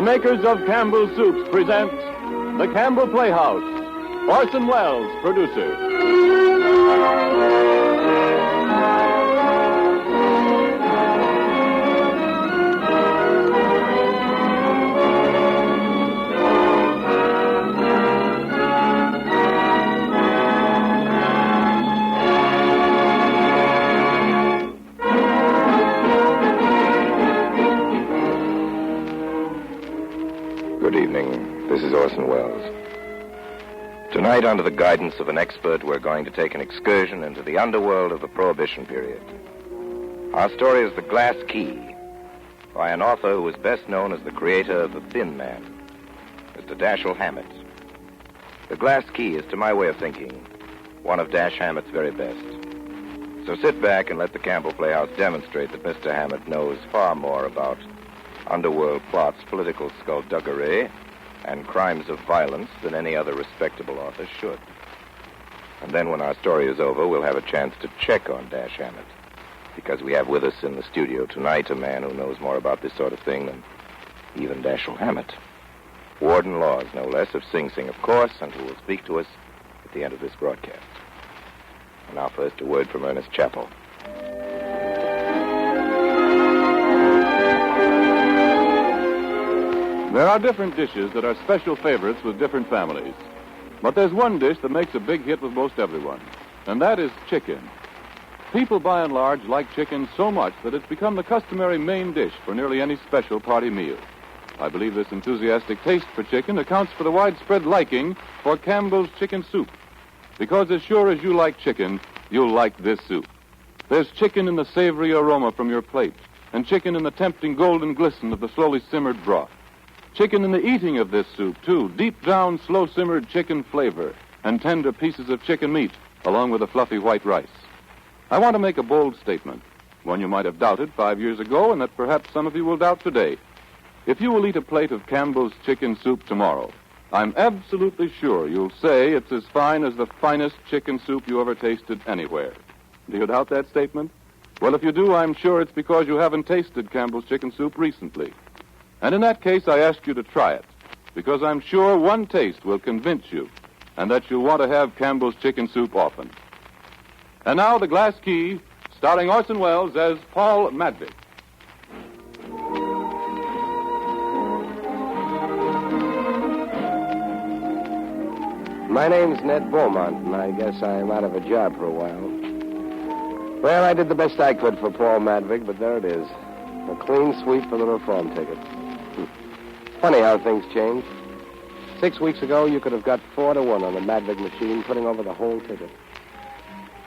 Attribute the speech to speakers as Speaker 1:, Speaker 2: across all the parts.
Speaker 1: makers of Campbell Soups present the Campbell Playhouse. Orson Welles, producer.
Speaker 2: Good evening. This is Orson Welles. Tonight, under the guidance of an expert, we're going to take an excursion into the underworld of the Prohibition period. Our story is The Glass Key, by an author who is best known as the creator of The Thin Man, Mr. Dashiell Hammett. The Glass Key is, to my way of thinking, one of Dash Hammett's very best. So sit back and let the Campbell Playhouse demonstrate that Mr. Hammett knows far more about underworld plots, political skullduggery, and crimes of violence than any other respectable author should. And then when our story is over, we'll have a chance to check on Dash Hammett, because we have with us in the studio tonight a man who knows more about this sort of thing than even Dashiell Hammett. Warden Laws, no less, of Sing Sing, of course, and who will speak to us at the end of this broadcast. And now first a word from Ernest Chappell.
Speaker 1: There are different dishes that are special favorites with different families. But there's one dish that makes a big hit with most everyone, and that is chicken. People, by and large, like chicken so much that it's become the customary main dish for nearly any special party meal. I believe this enthusiastic taste for chicken accounts for the widespread liking for Campbell's chicken soup. Because as sure as you like chicken, you'll like this soup. There's chicken in the savory aroma from your plate, and chicken in the tempting golden glisten of the slowly simmered broth. Chicken in the eating of this soup, too. Deep down, slow-simmered chicken flavor and tender pieces of chicken meat, along with a fluffy white rice. I want to make a bold statement, one you might have doubted 5 years ago and that perhaps some of you will doubt today. If you will eat a plate of Campbell's chicken soup tomorrow, I'm absolutely sure you'll say it's as fine as the finest chicken soup you ever tasted anywhere. Do you doubt that statement? Well, if you do, I'm sure it's because you haven't tasted Campbell's chicken soup recently. And in that case, I ask you to try it, because I'm sure one taste will convince you, and that you'll want to have Campbell's chicken soup often. And now, The Glass Key, starring Orson Welles as Paul Madvig.
Speaker 3: My name's Ned Beaumont, and I guess I'm out of a job for a while. Well, I did the best I could for Paul Madvig, but there it is. A clean sweep for the reform ticket. Funny how things change. 6 weeks ago, you could have got 4-1 on the Madvig machine, putting over the whole ticket.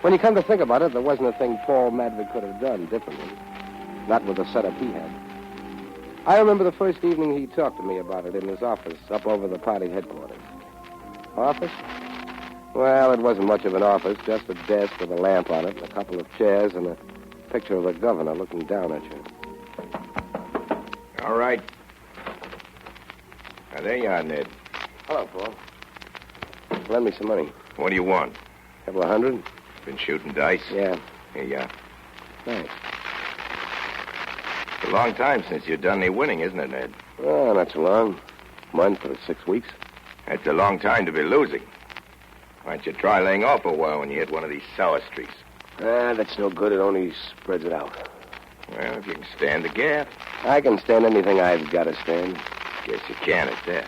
Speaker 3: When you come to think about it, there wasn't a thing Paul Madvig could have done differently. Not with the setup he had. I remember the first evening he talked to me about it in his office up over the party headquarters. Office? Well, it wasn't much of an office, just a desk with a lamp on it, and a couple of chairs, and a picture of the governor looking down at you.
Speaker 2: All right. Now, there you are, Ned.
Speaker 3: Hello, Paul. Lend me some money.
Speaker 2: What do you want?
Speaker 3: Couple of $100?
Speaker 2: Been shooting dice?
Speaker 3: Yeah.
Speaker 2: Here you are.
Speaker 3: Thanks.
Speaker 2: It's a long time since you've done any winning, isn't it, Ned?
Speaker 3: Oh, not so long. Month or 6 weeks.
Speaker 2: That's a long time to be losing. Why don't you try laying off a while when you hit one of these sour streaks?
Speaker 3: That's no good. It only spreads it out.
Speaker 2: Well, if you can stand the gaff.
Speaker 3: I can stand anything I've got to stand.
Speaker 2: Guess you can at that.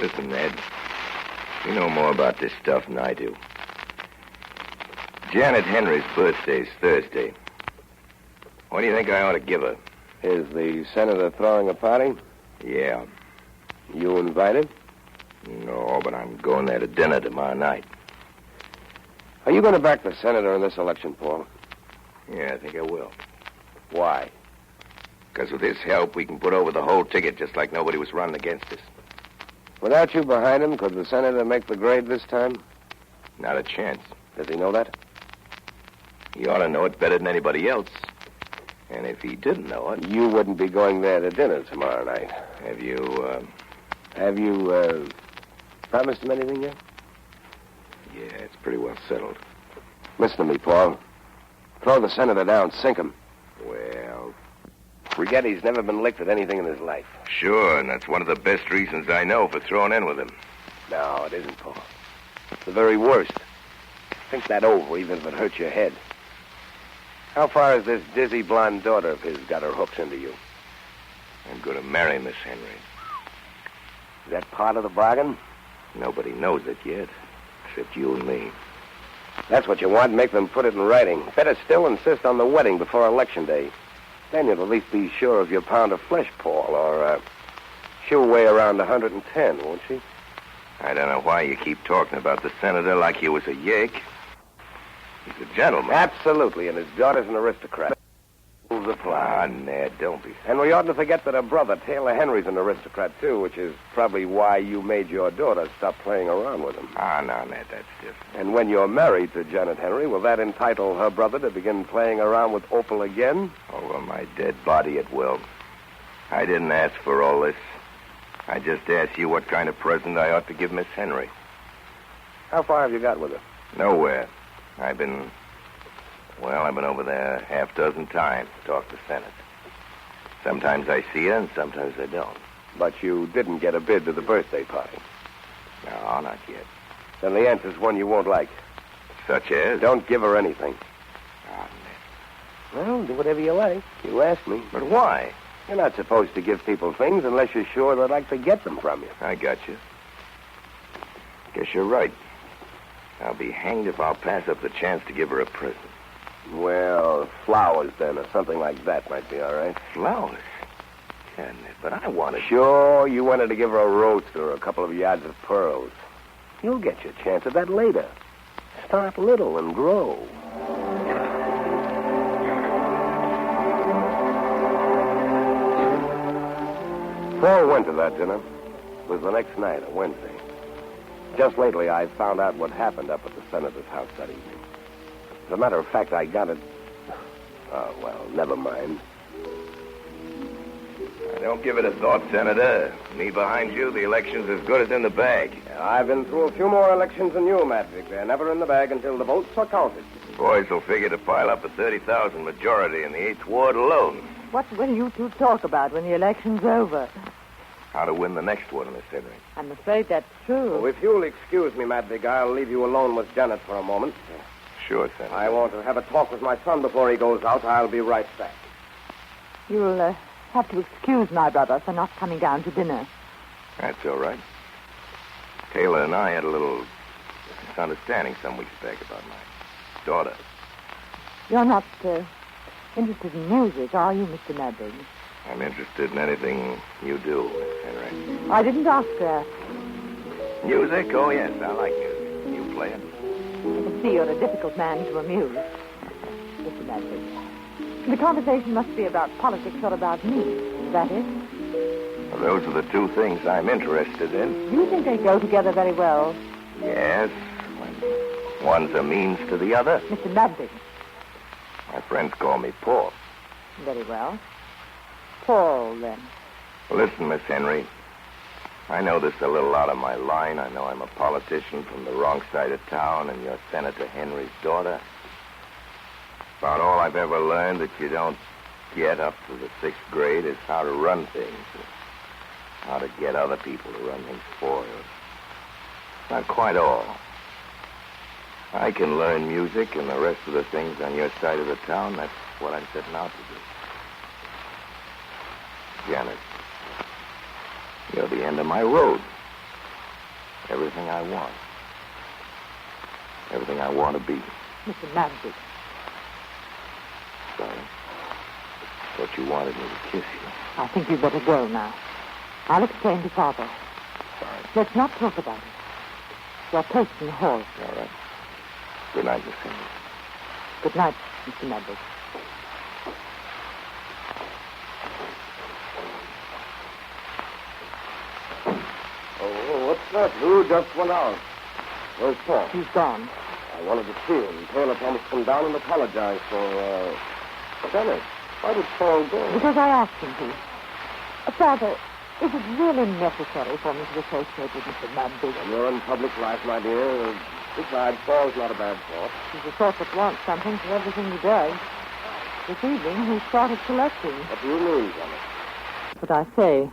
Speaker 2: Listen, Ned. You know more about this stuff than I do. Janet Henry's birthday's Thursday. What do you think I ought to give her?
Speaker 3: Is the senator throwing a party?
Speaker 2: Yeah.
Speaker 3: You invited?
Speaker 2: No, but I'm going there to dinner tomorrow night.
Speaker 3: Are you going to back the senator in this election, Paul?
Speaker 2: Yeah, I think I will.
Speaker 3: Why?
Speaker 2: Because with his help, we can put over the whole ticket just like nobody was running against us.
Speaker 3: Without you behind him, could the senator make the grade this time?
Speaker 2: Not a chance.
Speaker 3: Does he know that?
Speaker 2: He ought to know it better than anybody else. And if he didn't know it...
Speaker 3: You wouldn't be going there to dinner tomorrow night.
Speaker 2: Have you
Speaker 3: promised him anything yet?
Speaker 2: Yeah, it's pretty well settled.
Speaker 3: Listen to me, Paul. Throw the senator down. Sink him.
Speaker 2: Well,
Speaker 3: Forget he's never been licked at anything in his life.
Speaker 2: Sure, and that's one of the best reasons I know for throwing in with him.
Speaker 3: No, it isn't, Paul. It's the very worst. Think that over, even if it hurts your head. How far has this dizzy blonde daughter of his got her hooks into you?
Speaker 2: I'm going to marry Miss Henry.
Speaker 3: Is that part of the bargain?
Speaker 2: Nobody knows it yet, except you and me.
Speaker 3: That's what you want. Make them put it in writing. Better still insist on the wedding before Election Day. Then you'll at least be sure of your pound of flesh, Paul, or she'll weigh around 110, won't she?
Speaker 2: I don't know why you keep talking about the senator like he was a yake. He's a gentleman.
Speaker 3: Absolutely, and his daughter's an aristocrat. Rules apply.
Speaker 2: Ah, Ned, don't be...
Speaker 3: And we oughtn't to forget that her brother, Taylor Henry's an aristocrat, too, which is probably why you made your daughter stop playing around with him.
Speaker 2: Ah, no, Ned, that's different.
Speaker 3: And when you're married to Janet Henry, will that entitle her brother to begin playing around with Opal again?
Speaker 2: Over my dead body it will. I didn't ask for all this. I just asked you what kind of present I ought to give Miss Henry.
Speaker 3: How far have you got with her?
Speaker 2: Nowhere. I've been over there half dozen times to talk to Senate. Sometimes I see her and sometimes I don't.
Speaker 3: But you didn't get a bid to the birthday party?
Speaker 2: No, not yet.
Speaker 3: Then the answer's one you won't like.
Speaker 2: Such as?
Speaker 3: Don't give her anything.
Speaker 2: Oh,
Speaker 3: Well, do whatever you like. You asked me.
Speaker 2: but why?
Speaker 3: You're not supposed to give people things unless you're sure they'd like to get them from you.
Speaker 2: I got you. Guess you're right. I'll be hanged if I'll pass up the chance to give her a present.
Speaker 3: Well, flowers, then, or something like that might be all right.
Speaker 2: Flowers? Yeah, Ned, but I want to...
Speaker 3: Sure, you wanted to give her a roaster or a couple of yards of pearls. You'll get your chance at that later. Start little and grow. Paul went to that dinner. It was the next night, a Wednesday. Just lately, I found out what happened up at the senator's house that evening. As a matter of fact, I got it... Oh, well, never mind.
Speaker 2: Don't give it a thought, Senator. Me behind you, the election's as good as in the bag.
Speaker 3: I've been through a few more elections than you, Madvig. They're never in the bag until the votes are counted.
Speaker 2: Boys will figure to pile up a 30,000 majority in the 8th Ward alone.
Speaker 4: What will you two talk about when the election's over?
Speaker 2: How to win the next one, Miss Henry.
Speaker 4: I'm afraid that's true.
Speaker 3: Oh, if you'll excuse me, Madvig, I'll leave you alone with Janet for a moment.
Speaker 2: Sure, Senator.
Speaker 3: I want to have a talk with my son before he goes out. I'll be right back.
Speaker 4: You'll have to excuse my brother for not coming down to dinner.
Speaker 2: That's all right. Taylor and I had a little misunderstanding some weeks back about my daughter.
Speaker 4: You're not interested in music, are you, Mr. Madvig?
Speaker 2: I'm interested in anything you do, Miss Henry.
Speaker 4: I didn't ask that.
Speaker 2: Music? Oh, yes, I like music. You play it?
Speaker 4: I can see you're a difficult man to amuse, Mr. Madvig. The conversation must be about politics or about me. Is that it?
Speaker 2: Well, those are the two things I'm interested in.
Speaker 4: You think they go together very well?
Speaker 2: Yes, when one's a means to the other.
Speaker 4: Mr. Madvig.
Speaker 2: My friends call me Paul.
Speaker 4: Very well. Paul, then.
Speaker 2: Listen, Miss Henry, I know this is a little out of my line. I know I'm a politician from the wrong side of town, and you're Senator Henry's daughter. About all I've ever learned that you don't get up to the 6th grade is how to run things, how to get other people to run things for you. Not quite all. I can learn music and the rest of the things on your side of the town. That's what I'm setting out to do. Janet, you're the end of my road. Everything I want. Everything I want to be.
Speaker 4: Mr. Madvig.
Speaker 2: Sorry. Thought you wanted me to kiss you.
Speaker 4: I think you'd better go now. I'll explain to Father.
Speaker 2: Sorry.
Speaker 4: Let's not talk about it. Your place in the hall.
Speaker 2: All right. Good night, Miss Henry.
Speaker 4: Good night, Mr. Madvig.
Speaker 3: Oh, what's that? Who just went out? Where's Paul?
Speaker 4: He's gone.
Speaker 3: I wanted to see him. Taylor promised to come down and apologize for, Janet. Why did Paul go?
Speaker 4: Because I asked him to. Father, is it really necessary for me to associate with Mr. Madvig?
Speaker 3: When you're in public life, my dear, besides, Paul's not a bad sort.
Speaker 4: He's the sort that wants something for everything he does. This evening, he started collecting.
Speaker 3: What do you mean, Johnny?
Speaker 4: But I say,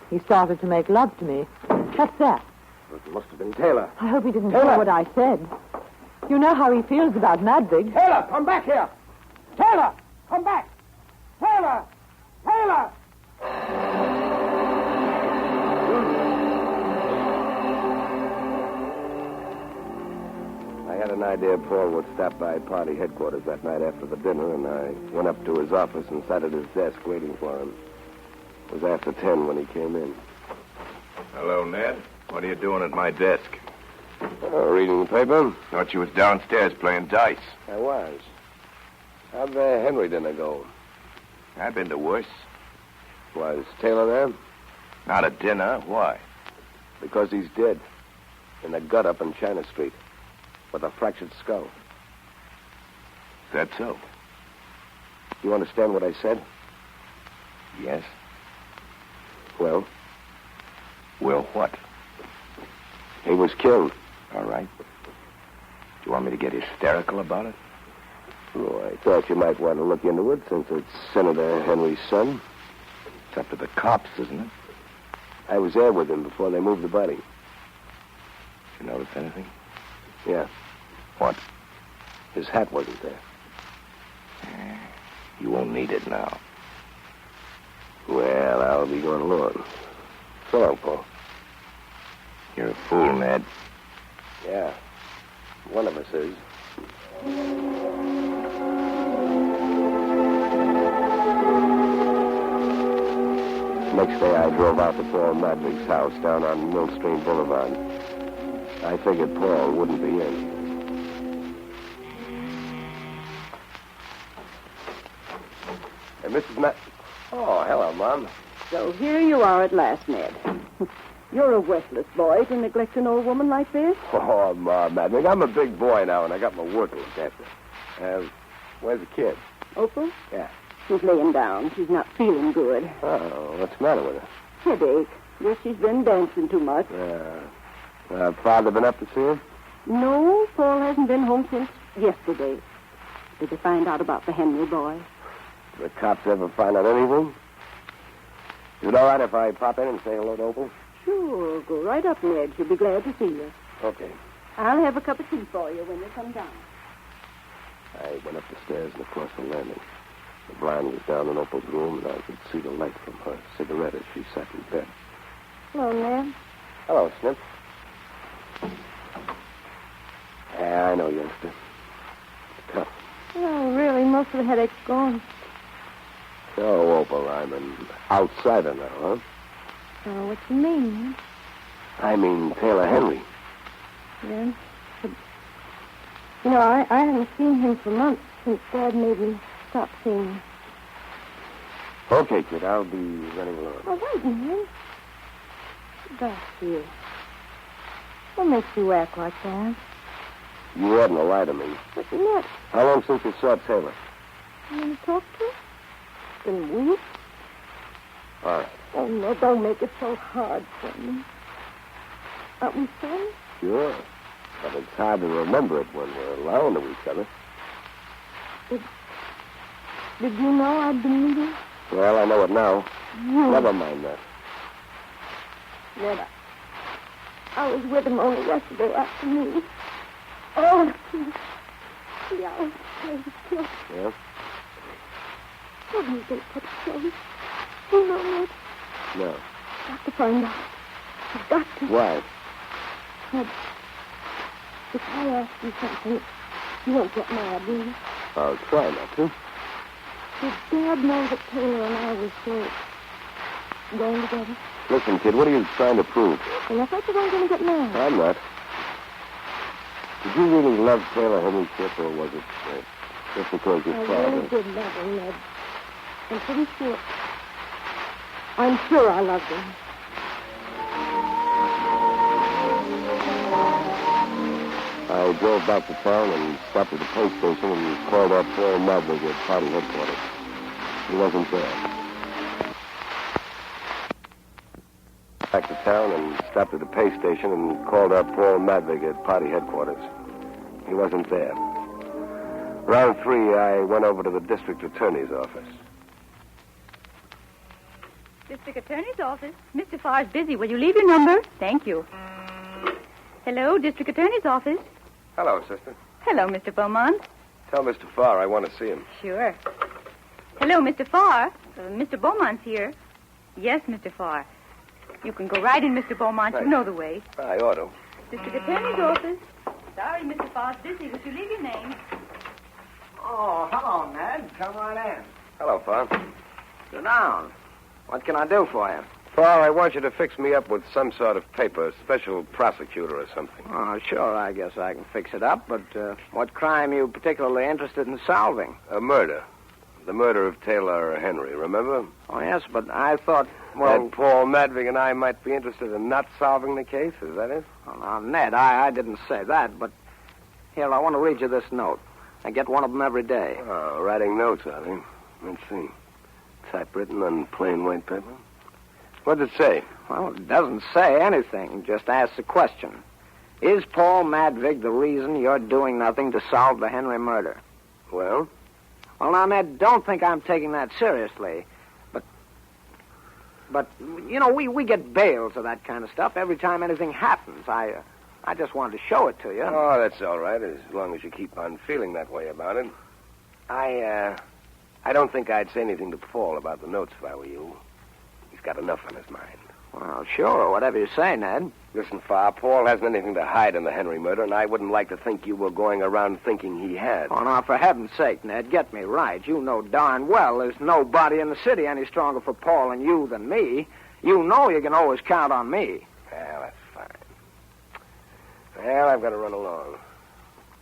Speaker 4: he started to make love to me. What's that?
Speaker 3: It must have been Taylor.
Speaker 4: I hope he didn't
Speaker 3: Taylor!
Speaker 4: hear what I said. You know how he feels about Madvig.
Speaker 3: Taylor, come back here! Taylor, come back! Taylor! Taylor! I had an idea Paul would stop by party headquarters that night after the dinner, and I went up to his office and sat at his desk waiting for him. It was after 10 when he came in.
Speaker 2: Hello, Ned. What are you doing at my desk?
Speaker 3: Reading the paper?
Speaker 2: Thought you was downstairs playing dice.
Speaker 3: I was. How'd the Henry dinner go?
Speaker 2: I've been to worse.
Speaker 3: Was Taylor there?
Speaker 2: Not at dinner. Why?
Speaker 3: Because he's dead. In the gut up in China Street. With a fractured skull.
Speaker 2: Is that so?
Speaker 3: You understand what I said?
Speaker 2: Yes.
Speaker 3: Well?
Speaker 2: Well, what?
Speaker 3: He was killed.
Speaker 2: All right. Do you want me to get hysterical about it?
Speaker 3: Oh, I thought you might want to look into it since it's Senator Henry's son.
Speaker 2: It's up to the cops, isn't it?
Speaker 3: I was there with him before they moved the body.
Speaker 2: Did you notice anything?
Speaker 3: Yeah.
Speaker 2: What?
Speaker 3: His hat wasn't there.
Speaker 2: You won't need it now.
Speaker 3: Well, I'll be going along. So long, Paul.
Speaker 2: You're a fool, Ned.
Speaker 3: Yeah. One of us is. Next day, I drove out to Paul Madvig's house down on Mill Stream Boulevard. I figured Paul wouldn't be in. Hey, Mrs. Oh, hello, Mom.
Speaker 5: So here you are at last, Ned. You're a worthless boy to neglect an old woman like this.
Speaker 3: Oh, Mom, Madvig, I'm a big boy now, and I got my work to look after. Where's the kid?
Speaker 5: Opal?
Speaker 3: Yeah.
Speaker 5: She's laying down. She's not feeling good.
Speaker 3: Oh, what's the matter with her?
Speaker 5: Headache. Guess she's been dancing too much.
Speaker 3: Father been up to see her?
Speaker 5: No, Paul hasn't been home since yesterday. Did they find out about the Henry boy?
Speaker 3: Did the cops ever find out anything? Is it all right if I pop in and say hello to Opal?
Speaker 5: Sure. Go right up, Ned. She'll be glad to see you.
Speaker 3: Okay.
Speaker 5: I'll have a cup of tea for you when you come down.
Speaker 3: I went up the stairs and across the landing. The blind was down in Opal's room, and I could see the light from her cigarette as she sat in bed.
Speaker 5: Hello, Ned.
Speaker 3: Hello, Snip. Yeah, I know, youngster. It's tough.
Speaker 5: Oh, really? Most of the headache's gone.
Speaker 3: So, Opal, I'm an outsider now, huh?
Speaker 5: Oh, what you mean?
Speaker 3: I mean Taylor Henry.
Speaker 5: Yeah. But, you know, I haven't seen him for months since Dad made me stop seeing him.
Speaker 3: Okay, kid, I'll be running along.
Speaker 5: Oh, wait a minute. Dashiell. What makes you act like that?
Speaker 3: You oughtn't to lie to me.
Speaker 5: But you're not.
Speaker 3: How long since you saw Taylor?
Speaker 5: You talk to him? It's been weeks.
Speaker 3: All right.
Speaker 5: Oh, no, don't make it so hard for me. Aren't we friends?
Speaker 3: Sure. But it's hard to remember it when we're alone to each other.
Speaker 5: Did you know I'd been meeting?
Speaker 3: Well, I know it now.
Speaker 5: You.
Speaker 3: Never mind that.
Speaker 5: Ned, I was with him only yesterday afternoon. Oh, see, I was killed.
Speaker 3: Yeah?
Speaker 5: What do you think that's so? You know, Ned,
Speaker 3: No.
Speaker 5: I've got to find out. I've got to.
Speaker 3: Why?
Speaker 5: Ned, if I ask you something, you won't get mad, will you?
Speaker 3: I'll try not to.
Speaker 5: Did Dad know that Taylor and I were still going together?
Speaker 3: Listen, kid, what are you trying to prove?
Speaker 5: And I thought you weren't going to get mad.
Speaker 3: I'm not. Did you really love Taylor Henry, Chip, or was it just because your
Speaker 5: I
Speaker 3: father...
Speaker 5: really did love him, Ned. I'm pretty sure. I'm sure I loved him.
Speaker 3: I drove back to town and stopped at the post station and called up Paul Madvig at party headquarters. He wasn't there. Back to town and stopped at the pay station and called up Paul Madvig at party headquarters. He wasn't there. Around 3, I went over to the district attorney's office.
Speaker 6: District Attorney's office. Mr. Farr's busy. Will you leave your number? Thank you. Hello, District Attorney's office.
Speaker 3: Hello, sister.
Speaker 6: Hello, Mr. Beaumont.
Speaker 3: Tell Mr. Farr I want to see him.
Speaker 6: Sure. Hello, Mr. Farr. Mr. Beaumont's here. Yes, Mr. Farr. You can go right in, Mr. Beaumont.
Speaker 3: Right.
Speaker 6: You know the way.
Speaker 3: I ought to.
Speaker 6: District Attorney's office. Sorry, Mr. Farr's busy. Would you leave your name?
Speaker 7: Oh, hello, Ned. Come right in.
Speaker 3: Hello, Farr.
Speaker 7: Sit down. What can I do for you?
Speaker 3: Farr, I want you to fix me up with some sort of paper, special prosecutor or something.
Speaker 7: Oh, sure, I guess I can fix it up, but what crime are you particularly interested in solving?
Speaker 3: A murder. The murder of Taylor Henry, remember?
Speaker 7: Oh, yes, but I thought, well...
Speaker 3: That Paul Madvig and I might be interested in not solving the case, is that it?
Speaker 7: Oh, now, Ned, I didn't say that, but... Here, I want to read you this note. I get one of them every day.
Speaker 3: Oh, writing notes, are they? Let's see. Typewritten on plain white paper. What does it say?
Speaker 7: Well, it doesn't say anything. It just asks a question. Is Paul Madvig the reason you're doing nothing to solve the Henry murder?
Speaker 3: Well?
Speaker 7: Well, now, Ned, don't think I'm taking that seriously. But you know, we get bails of that kind of stuff every time anything happens. I just wanted to show it to you.
Speaker 3: Oh, that's all right, as long as you keep on feeling that way about it. I don't think I'd say anything to Paul about the notes if I were you. He's got enough on his mind.
Speaker 7: Well, sure, whatever you say, Ned.
Speaker 3: Listen, Farr, Paul hasn't anything to hide in the Henry murder, and I wouldn't like to think you were going around thinking he had.
Speaker 7: Oh, now, for heaven's sake, Ned, get me right. You know darn well there's nobody in the city any stronger for Paul and you than me. You know you can always count on me.
Speaker 3: Well, that's fine. Well, I've got to run along.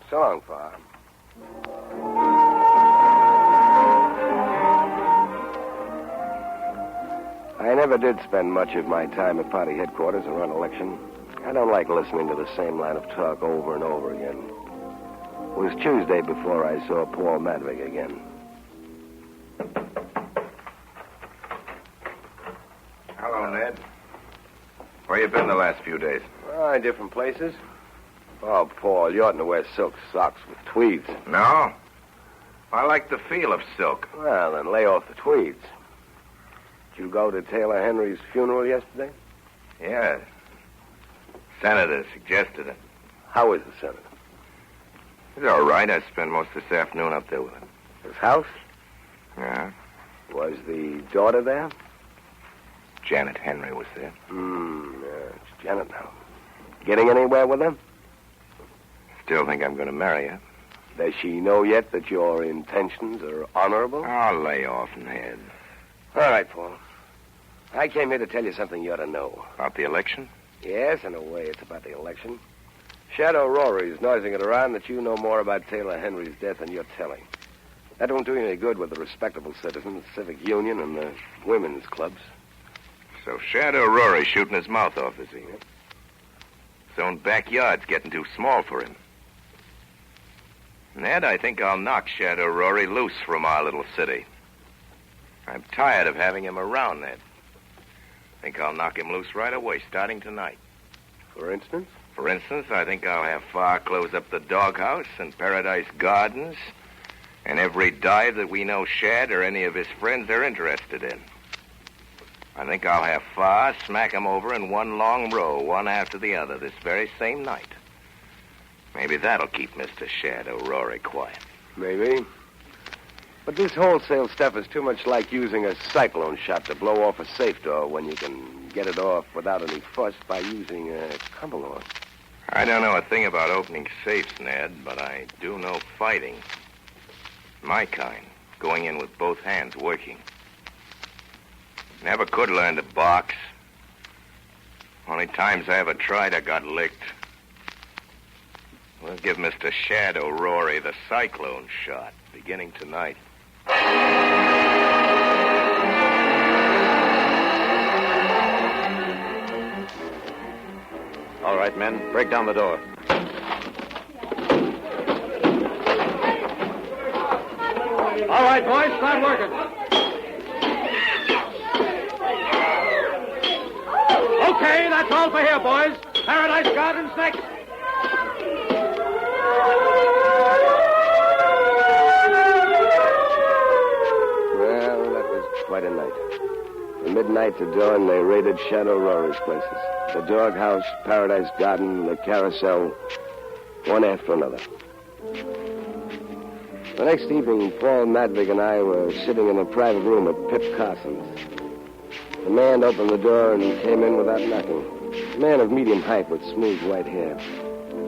Speaker 3: So long, Farr. I never did spend much of my time at party headquarters around election. I don't like listening to the same line of talk over and over again. It was Tuesday before I saw Paul Madvig again.
Speaker 2: Hello, Ned. Where you been the last few days?
Speaker 3: In different places. Oh, Paul, you oughtn't to wear silk socks with tweeds.
Speaker 2: No. I like the feel of silk.
Speaker 3: Well, then lay off the tweeds. Did you go to Taylor Henry's funeral yesterday?
Speaker 2: Yeah. Senator suggested it.
Speaker 3: How is the senator?
Speaker 2: He's all right. I spent most this afternoon up there with him.
Speaker 3: His house?
Speaker 2: Yeah.
Speaker 3: Was the daughter there?
Speaker 2: Janet Henry was there.
Speaker 3: Yeah, it's Janet now. Getting anywhere with her?
Speaker 2: Still think I'm going to marry her.
Speaker 3: Does she know yet that your intentions are honorable?
Speaker 2: I'll lay off, Ned.
Speaker 3: All right, Paul. I came here to tell you something you ought to know.
Speaker 2: About the election?
Speaker 3: Yes, in a way, it's about the election. Shadow Rory's noising it around that you know more about Taylor Henry's death than you're telling. That won't do you any good with the respectable citizens, civic union, and the women's clubs.
Speaker 2: So Shadow Rory's shooting his mouth off, is he? His own backyard's getting too small for him. Ned, I think I'll knock Shadow Rory loose from our little city. I'm tired of having him around, Ned. I think I'll knock him loose right away, starting tonight.
Speaker 3: For instance?
Speaker 2: For instance, I think I'll have Farr close up the doghouse and Paradise Gardens and every dive that we know Shad or any of his friends are interested in. I think I'll have Farr smack him over in one long row, one after the other, this very same night. Maybe that'll keep Mr. Shadow Rory quiet.
Speaker 3: Maybe. But this wholesale stuff is too much like using a cyclone shot to blow off a safe door when you can get it off without any fuss by using a cumbalot.
Speaker 2: I don't know a thing about opening safes, Ned, but I do know fighting. My kind, going in with both hands working. Never could learn to box. Only times I ever tried, I got licked. We'll give Mr. Shadow Rory the cyclone shot, beginning tonight.
Speaker 8: All right, men, break down the door.
Speaker 9: All right, boys, start working. Okay, that's all for here, boys. Paradise Gardens next.
Speaker 3: From midnight to dawn, they raided Shadow Rory's places. The doghouse, Paradise Garden, the carousel, one after another. The next evening, Paul Madvig and I were sitting in a private room at Pip Carson's. The man opened the door and came in without knocking. A man of medium height with smooth white hair.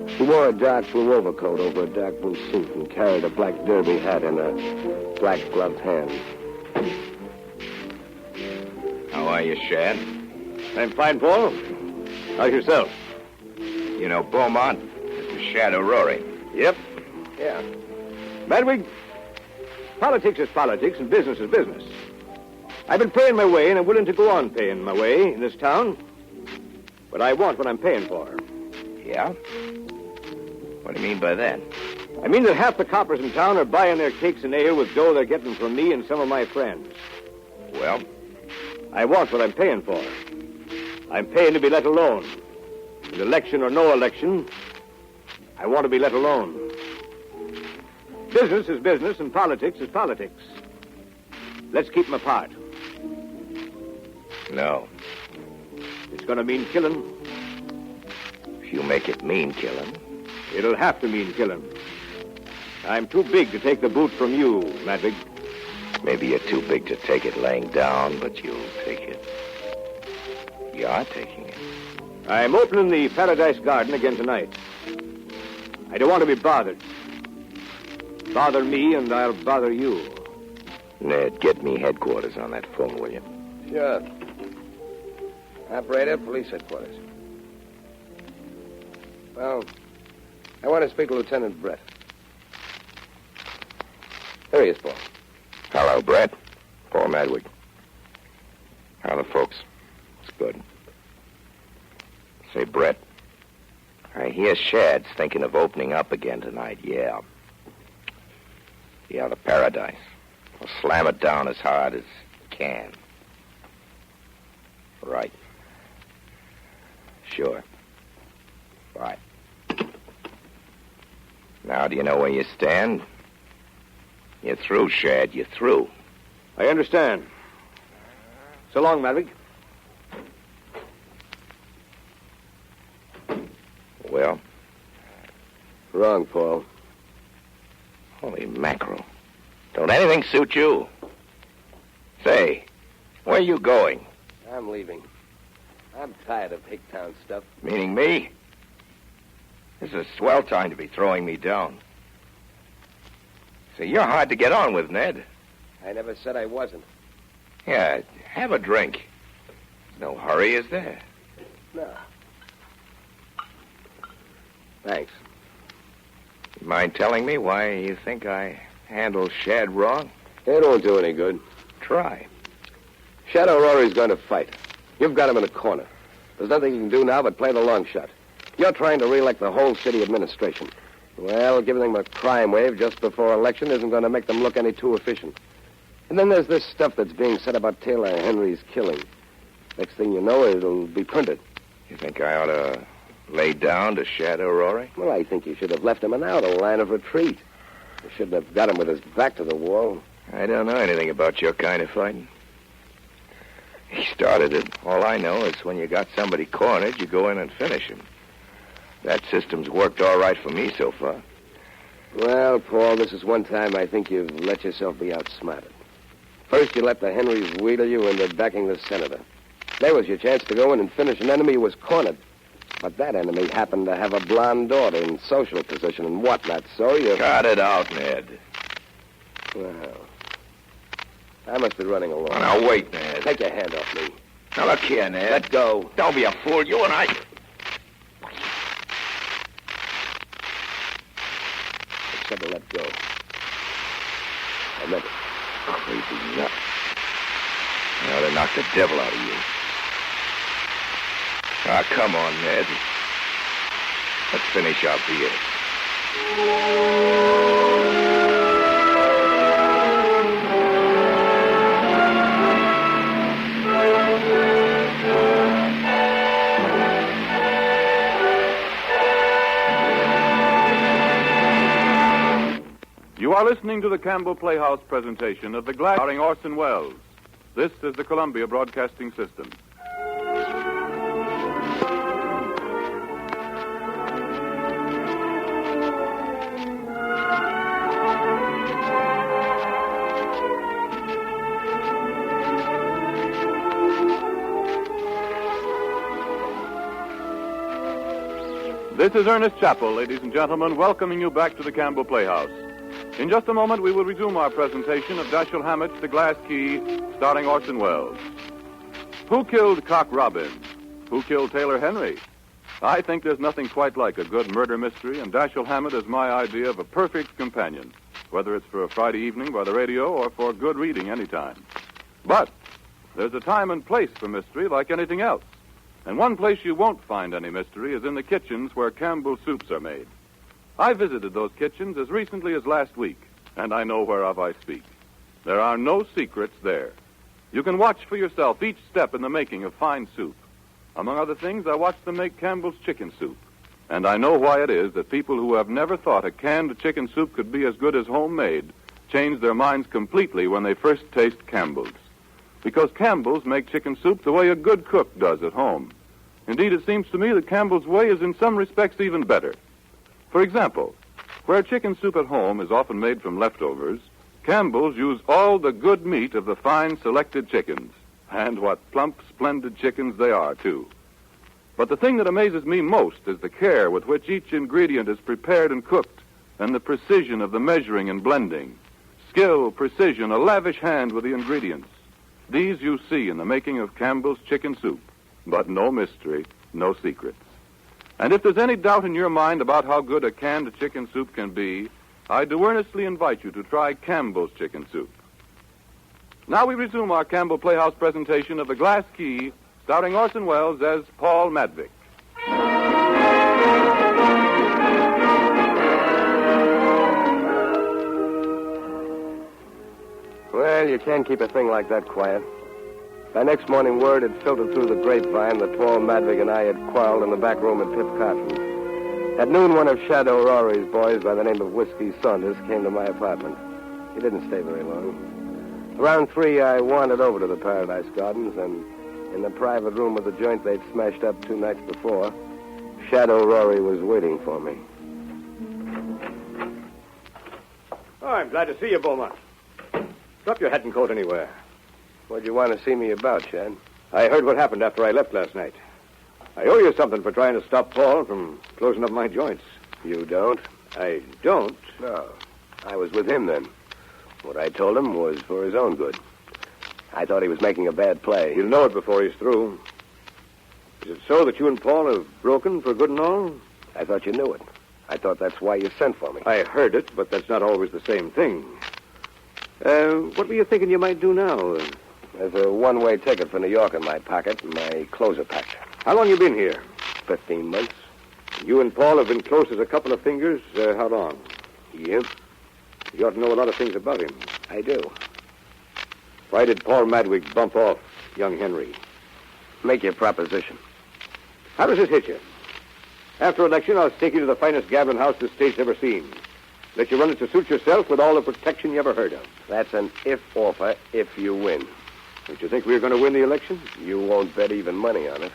Speaker 3: He wore a dark blue overcoat over a dark blue suit and carried a black derby hat in a black gloved hand.
Speaker 2: How are you, Shad?
Speaker 9: I'm fine, Paul. How's yourself?
Speaker 2: You know Beaumont? Mr. Shadow Rory.
Speaker 9: Yep. Yeah. Madwig, politics is politics and business is business. I've been paying my way and I'm willing to go on paying my way in this town. But I want what I'm paying for.
Speaker 2: Yeah? What do you mean by that?
Speaker 9: I mean that half the coppers in town are buying their cakes and ale with dough they're getting from me and some of my friends.
Speaker 2: Well?
Speaker 9: I want what I'm paying for. I'm paying to be let alone. With election or no election, I want to be let alone. Business is business and politics is politics. Let's keep them apart.
Speaker 2: No.
Speaker 9: It's going to mean killing.
Speaker 2: If you make it mean killing.
Speaker 9: It'll have to mean killing. I'm too big to take the boot from you, Madvig.
Speaker 2: Maybe you're too big to take it laying down, but you'll take it. You are taking it.
Speaker 9: I'm opening the Paradise Garden again tonight. I don't want to be bothered. Bother me and I'll bother you.
Speaker 2: Ned, get me headquarters on that phone, will you?
Speaker 3: Sure. Operator, police headquarters. Well, I want to speak to Lieutenant Brett. There he is, Paul.
Speaker 2: Hello, Brett. Paul Madvig. How are the folks? It's good. Say, Brett, I hear Shad's thinking of opening up again tonight, yeah. Yeah, the Paradise. We'll slam it down as hard as he can. Right. Sure. Right. Now, do you know where you stand? You're through, Shad. You're through.
Speaker 9: I understand. So long, Madvig.
Speaker 2: Well?
Speaker 3: Wrong, Paul.
Speaker 2: Holy mackerel. Don't anything suit you? Say, where are you going?
Speaker 3: I'm leaving. I'm tired of Hicktown stuff.
Speaker 2: Meaning me? This is a swell time to be throwing me down. Say, you're hard to get on with, Ned.
Speaker 3: I never said I wasn't.
Speaker 2: Yeah, have a drink. There's no hurry, is there?
Speaker 3: No. Thanks.
Speaker 2: You mind telling me why you think I handled Shad wrong?
Speaker 3: It won't do any good.
Speaker 2: Try.
Speaker 3: Shadow Rory's going to fight. You've got him in a corner. There's nothing you can do now but play the long shot. You're trying to re-elect the whole city administration. Well, giving them a crime wave just before election isn't going to make them look any too efficient. And then there's this stuff that's being said about Taylor Henry's killing. Next thing you know, it'll be printed.
Speaker 2: You think I ought to lay down to Shadow Rory?
Speaker 3: Well, I think you should have left him an out, a line of retreat. You shouldn't have got him with his back to the wall.
Speaker 2: I don't know anything about your kind of fighting. He started it. All I know is when you got somebody cornered, you go in and finish him. That system's worked all right for me so far.
Speaker 3: Well, Paul, this is one time I think you've let yourself be outsmarted. First, you let the Henrys wheedle you into backing the senator. There was your chance to go in and finish an enemy who was cornered. But that enemy happened to have a blonde daughter in social position and whatnot, so you...
Speaker 2: Cut it out, Ned.
Speaker 3: Well, I must be running along.
Speaker 2: Oh, now, wait, Ned.
Speaker 3: Take your hand off me.
Speaker 2: Now, look here, Ned.
Speaker 3: Let go.
Speaker 2: Don't be a fool. You and I...
Speaker 3: I said to let go. I meant it.
Speaker 2: Crazy nut. Now, they knocked the devil out of you. Ah, come on, Ned. Let's finish our beer.
Speaker 1: You are listening to the Campbell Playhouse presentation of The Glass, starring Orson Welles. This is the Columbia Broadcasting System. This is Ernest Chappell, ladies and gentlemen, welcoming you back to the Campbell Playhouse. In just a moment, we will resume our presentation of Dashiell Hammett's The Glass Key, starring Orson Welles. Who killed Cock Robin? Who killed Taylor Henry? I think there's nothing quite like a good murder mystery, and Dashiell Hammett is my idea of a perfect companion, whether it's for a Friday evening by the radio or for good reading anytime. But there's a time and place for mystery like anything else. And one place you won't find any mystery is in the kitchens where Campbell soups are made. I visited those kitchens as recently as last week, and I know whereof I speak. There are no secrets there. You can watch for yourself each step in the making of fine soup. Among other things, I watched them make Campbell's chicken soup. And I know why it is that people who have never thought a canned chicken soup could be as good as homemade change their minds completely when they first taste Campbell's. Because Campbell's make chicken soup the way a good cook does at home. Indeed, it seems to me that Campbell's way is in some respects even better. For example, where chicken soup at home is often made from leftovers, Campbell's use all the good meat of the fine selected chickens. And what plump, splendid chickens they are, too. But the thing that amazes me most is the care with which each ingredient is prepared and cooked, and the precision of the measuring and blending. Skill, precision, a lavish hand with the ingredients. These you see in the making of Campbell's chicken soup. But no mystery, no secrets. And if there's any doubt in your mind about how good a canned chicken soup can be, I do earnestly invite you to try Campbell's chicken soup. Now we resume our Campbell Playhouse presentation of The Glass Key, starring Orson Welles as Paul Madvig.
Speaker 3: Well, you can't keep a thing like that quiet. By next morning, word had filtered through the grapevine that Paul Madvig and I had quarreled in the back room at Pip Cotton's. At noon, one of Shadow Rory's boys by the name of Whiskey Saunders came to my apartment. He didn't stay very long. Around 3, I wandered over to the Paradise Gardens, and in the private room of the joint they'd smashed up 2 nights before, Shadow Rory was waiting for me.
Speaker 9: Oh, I'm glad to see you, Beaumont. Drop your hat and coat anywhere.
Speaker 3: What'd you want to see me about, Shad?
Speaker 9: I heard what happened after I left last night. I owe you something for trying to stop Paul from closing up my joints.
Speaker 3: You don't?
Speaker 9: I don't?
Speaker 3: No. I was with him then. What I told him was for his own good. I thought he was making a bad play.
Speaker 9: He'll know it before he's through. Is it so that you and Paul have broken for good and all?
Speaker 3: I thought you knew it. I thought that's why you sent for me.
Speaker 9: I heard it, but that's not always the same thing. What were you thinking you might do now?
Speaker 3: There's a one-way ticket for New York in my pocket, and my clothes are packed.
Speaker 9: How long you been here?
Speaker 3: 15 months.
Speaker 9: You and Paul have been close as a couple of fingers. How long?
Speaker 3: Yep.
Speaker 9: You ought to know a lot of things about him.
Speaker 3: I do.
Speaker 9: Why did Paul Madvig bump off young Henry?
Speaker 3: Make your proposition.
Speaker 9: How does it hit you? After election, I'll take you to the finest gambling house the state's ever seen. Let you run it to suit yourself with all the protection you ever heard of.
Speaker 3: That's an if offer if you win.
Speaker 9: Don't you think we're going to win the election?
Speaker 3: You won't bet even money on it.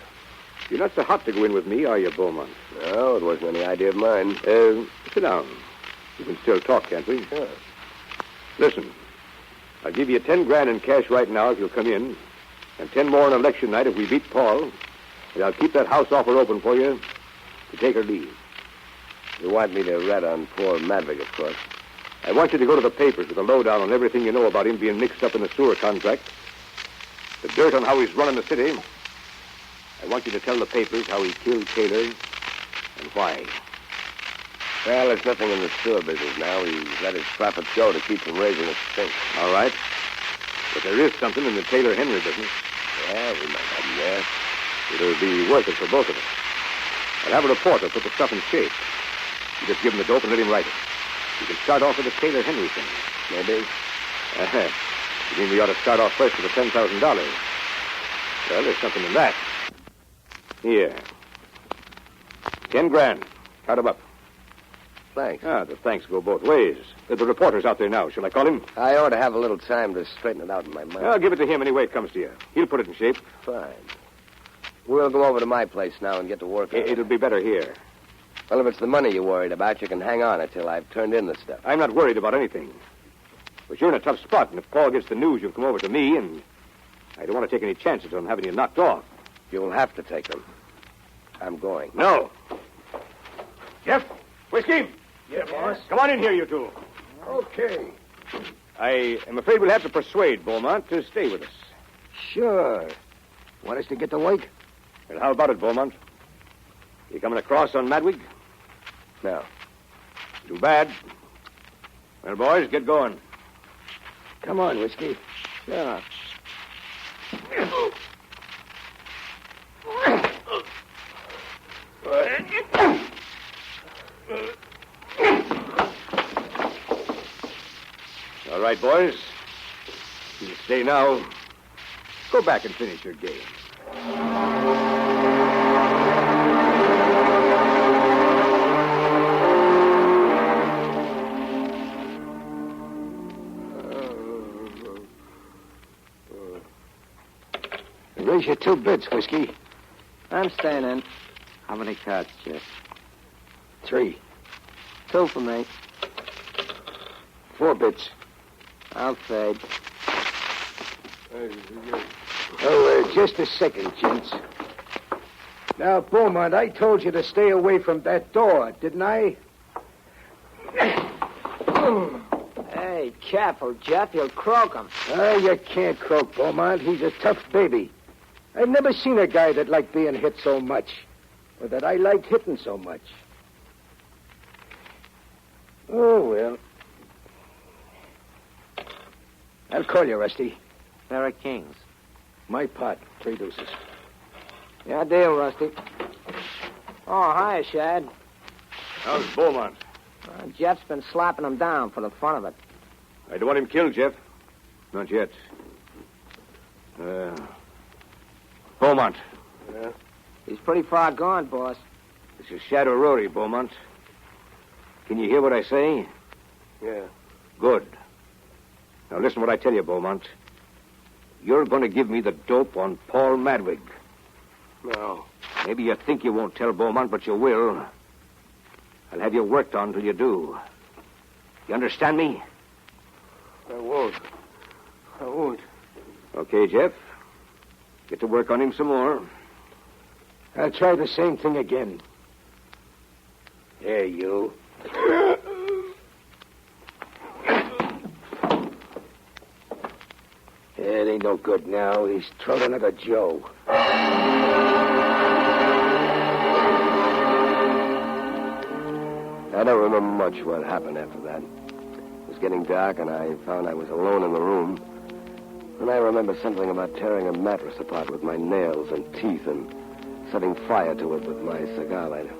Speaker 9: You're not so hot to go in with me, are you, Beaumont?
Speaker 3: No, it wasn't any idea of mine.
Speaker 9: Sit down. We can still talk, can't we?
Speaker 3: Sure.
Speaker 9: Listen, I'll give you 10 grand in cash right now if you'll come in, and 10 more on election night if we beat Paul. And I'll keep that house offer open for you to take or leave.
Speaker 3: You want me to rat on poor Madvig, of course.
Speaker 9: I want you to go to the papers with a lowdown on everything you know about him being mixed up in the sewer contract. The dirt on how he's running the city. I want you to tell the papers how he killed Taylor and why.
Speaker 3: Well, there's nothing in the sewer business now. He's let his profits go to keep from raising his stink.
Speaker 9: All right. But there is something in the Taylor-Henry business.
Speaker 3: Yeah, we might have him there.
Speaker 9: It'll be worth it for both of us. I'll have a reporter put the stuff in shape. You just give him the dope and let him write it. You can start off with the Taylor-Henry thing.
Speaker 3: Maybe.
Speaker 9: You mean we ought to start off first with the $10,000? Well, there's something in that. Here. 10 grand. Count 'em up.
Speaker 3: Thanks.
Speaker 9: The thanks go both ways. The reporter's out there now. Shall I call him?
Speaker 3: I ought to have a little time to straighten it out in my mind.
Speaker 9: I'll give it to him any way it comes to you. He'll put it in shape.
Speaker 3: Fine. We'll go over to my place now and get to work on it.
Speaker 9: It'll be better here.
Speaker 3: Well, if it's the money you're worried about, you can hang on until I've turned in the stuff.
Speaker 9: I'm not worried about anything. But you're in a tough spot, and if Paul gets the news, you'll come over to me, and I don't want to take any chances on having you knocked off.
Speaker 3: You'll have to take them. I'm going.
Speaker 9: No. Jeff, whiskey?
Speaker 7: Yeah, boss.
Speaker 9: Come on in here, you two.
Speaker 7: Okay.
Speaker 9: I am afraid we'll have to persuade Beaumont to stay with us.
Speaker 7: Sure. Want us to get to work?
Speaker 9: Well, how about it, Beaumont? You coming across on Madvig?
Speaker 3: No.
Speaker 9: Too bad. Well, boys, get going.
Speaker 7: Come on, Whiskey.
Speaker 3: Yeah.
Speaker 9: All right, boys. You can stay now. Go back and finish your game.
Speaker 7: Raise your 2 bits, Whiskey.
Speaker 3: I'm staying in. How many cards, Jeff?
Speaker 7: 3.
Speaker 3: 2 for me.
Speaker 7: 4 bits.
Speaker 3: I'll fade.
Speaker 7: Just a second, gents. Now, Beaumont, I told you to stay away from that door, didn't I?
Speaker 3: Hey, careful, Jeff. You'll croak him.
Speaker 7: You can't croak Beaumont. He's a tough baby. I've never seen a guy that liked being hit so much, or that I liked hitting so much. Oh, well. I'll call you, Rusty.
Speaker 3: Pair of kings.
Speaker 7: My pot, 3 deuces.
Speaker 3: Yeah, deal, Rusty. Oh, hi, Shad.
Speaker 9: How's Beaumont?
Speaker 3: Jeff's been slapping him down for the fun of it.
Speaker 9: I don't want him killed, Jeff. Not yet. Beaumont.
Speaker 3: Yeah? He's pretty far gone, boss.
Speaker 9: This is Shadow Rory, Beaumont. Can you hear what I say?
Speaker 3: Yeah.
Speaker 9: Good. Now listen what I tell you, Beaumont. You're going to give me the dope on Paul Madvig.
Speaker 3: No.
Speaker 9: Maybe you think you won't tell Beaumont, but you will. I'll have you worked on till you do. You understand me?
Speaker 3: I won't. I won't.
Speaker 9: Okay, Jeff. Get to work on him some more.
Speaker 7: I'll try the same thing again. Here, you. It ain't no good now. He's thrown another Joe.
Speaker 3: I don't remember much what happened after that. It was getting dark, and I found I was alone in the room. And I remember something about tearing a mattress apart with my nails and teeth and setting fire to it with my cigar lighter.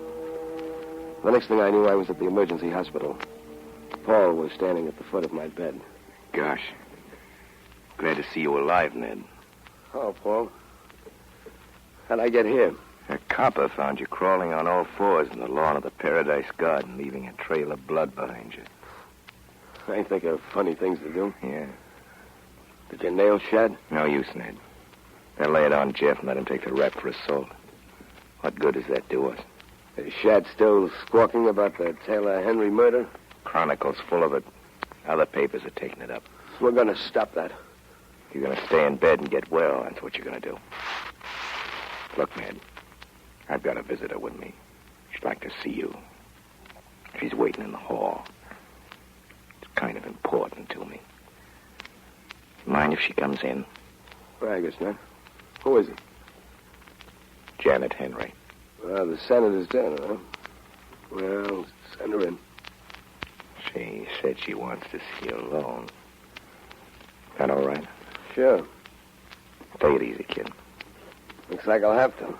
Speaker 3: The next thing I knew, I was at the emergency hospital. Paul was standing at the foot of my bed.
Speaker 2: Gosh. Glad to see you alive, Ned.
Speaker 3: Oh, Paul. How'd I get here?
Speaker 2: A copper found you crawling on all fours in the lawn of the Paradise Garden, leaving a trail of blood behind you.
Speaker 3: I think of funny things to do.
Speaker 2: Yeah.
Speaker 3: Did your nails shed?
Speaker 2: No use, Ned. Now lay it on Jeff and let him take the rap for assault. What good does that do us?
Speaker 3: Is Shad still squawking about the Taylor Henry murder?
Speaker 2: Chronicle's full of it. Other papers are taking it up.
Speaker 3: We're going to stop that.
Speaker 2: You're going to stay in bed and get well. That's what you're going to do. Look, Ned, I've got a visitor with me. She'd like to see you. She's waiting in the hall. It's kind of important to me. Mind if she comes in?
Speaker 3: Well, I guess not. Who is it?
Speaker 2: Janet Henry.
Speaker 3: Well, the senator's dead, huh? Well, send her in.
Speaker 2: She said she wants to see you alone. That all right?
Speaker 3: Sure.
Speaker 2: Take it easy, kid.
Speaker 3: Looks like I'll have to.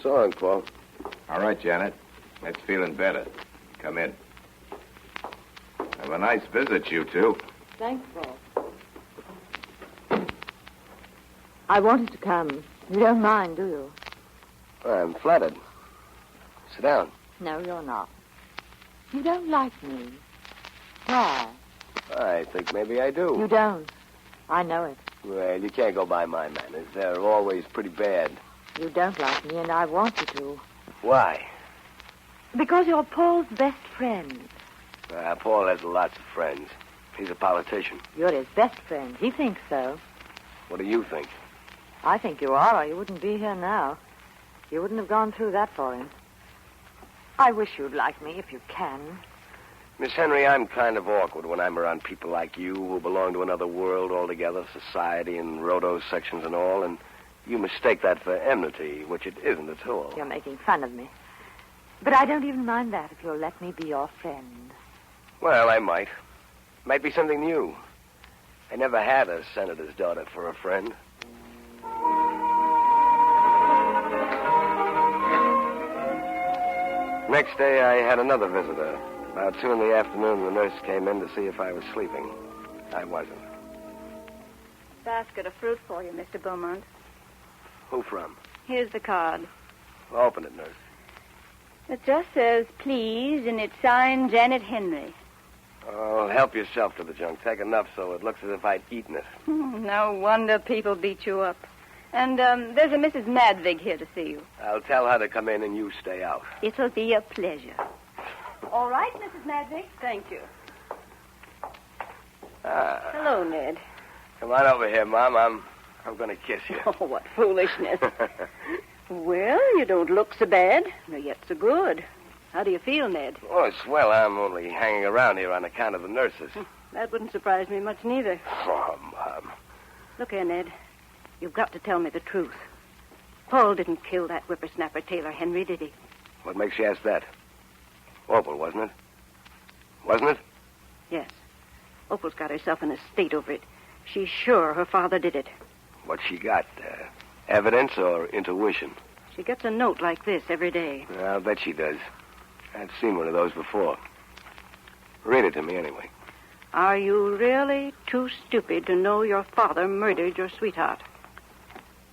Speaker 3: So long, Paul.
Speaker 2: All right, Janet. That's feeling better. Come in. Have a nice visit, you two.
Speaker 4: Thanks, Paul. I wanted to come. You don't mind, do you?
Speaker 3: I'm flattered. Sit down.
Speaker 4: No, you're not. You don't like me. Why?
Speaker 3: I think maybe I do.
Speaker 4: You don't. I know it.
Speaker 3: Well, you can't go by my manners. They're always pretty bad.
Speaker 4: You don't like me, and I want you to.
Speaker 3: Why?
Speaker 4: Because you're Paul's best friend.
Speaker 3: Paul has lots of friends. He's a politician.
Speaker 4: You're his best friend. He thinks so.
Speaker 3: What do you think?
Speaker 4: I think you are, or you wouldn't be here now. You wouldn't have gone through that for him. I wish you'd like me if you can.
Speaker 3: Miss Henry, I'm kind of awkward when I'm around people like you who belong to another world altogether, society and Rhodos sections and all, and you mistake that for enmity, which it isn't at all.
Speaker 4: You're making fun of me. But I don't even mind that if you'll let me be your friend.
Speaker 3: Well, I might. Might be something new. I never had a senator's daughter for a friend. Next day, I had another visitor. About 2 in the afternoon, the nurse came in to see if I was sleeping. I wasn't.
Speaker 6: Basket of fruit for you, Mr. Beaumont.
Speaker 3: Who from?
Speaker 6: Here's the card.
Speaker 3: Open it, nurse.
Speaker 6: It just says, please, and it's signed Janet Henry.
Speaker 3: Oh, help yourself to the junk. Take enough so it looks as if I'd eaten it.
Speaker 6: No wonder people beat you up. And there's a Mrs. Madvig here to see you.
Speaker 3: I'll tell her to come in and you stay out.
Speaker 6: It'll be a pleasure. All right, Mrs. Madvig. Thank you. Hello, Ned.
Speaker 3: Come on over here, Mom. I'm going to kiss you.
Speaker 6: Oh, what foolishness. Well, you don't look so bad, nor yet so good. How do you feel, Ned?
Speaker 3: Oh, it's swell. I'm only hanging around here on account of the nurses.
Speaker 6: That wouldn't surprise me much, neither.
Speaker 3: Oh, Mom.
Speaker 6: Look here, Ned. You've got to tell me the truth. Paul didn't kill that whippersnapper Taylor Henry, did he?
Speaker 3: What makes you ask that? Opal, wasn't it? Wasn't it?
Speaker 6: Yes. Opal's got herself in a state over it. She's sure her father did it.
Speaker 3: What she got? Evidence or intuition?
Speaker 6: She gets a note like this every day.
Speaker 3: I'll bet she does. I've seen one of those before. Read it to me anyway.
Speaker 6: Are you really too stupid to know your father murdered your sweetheart?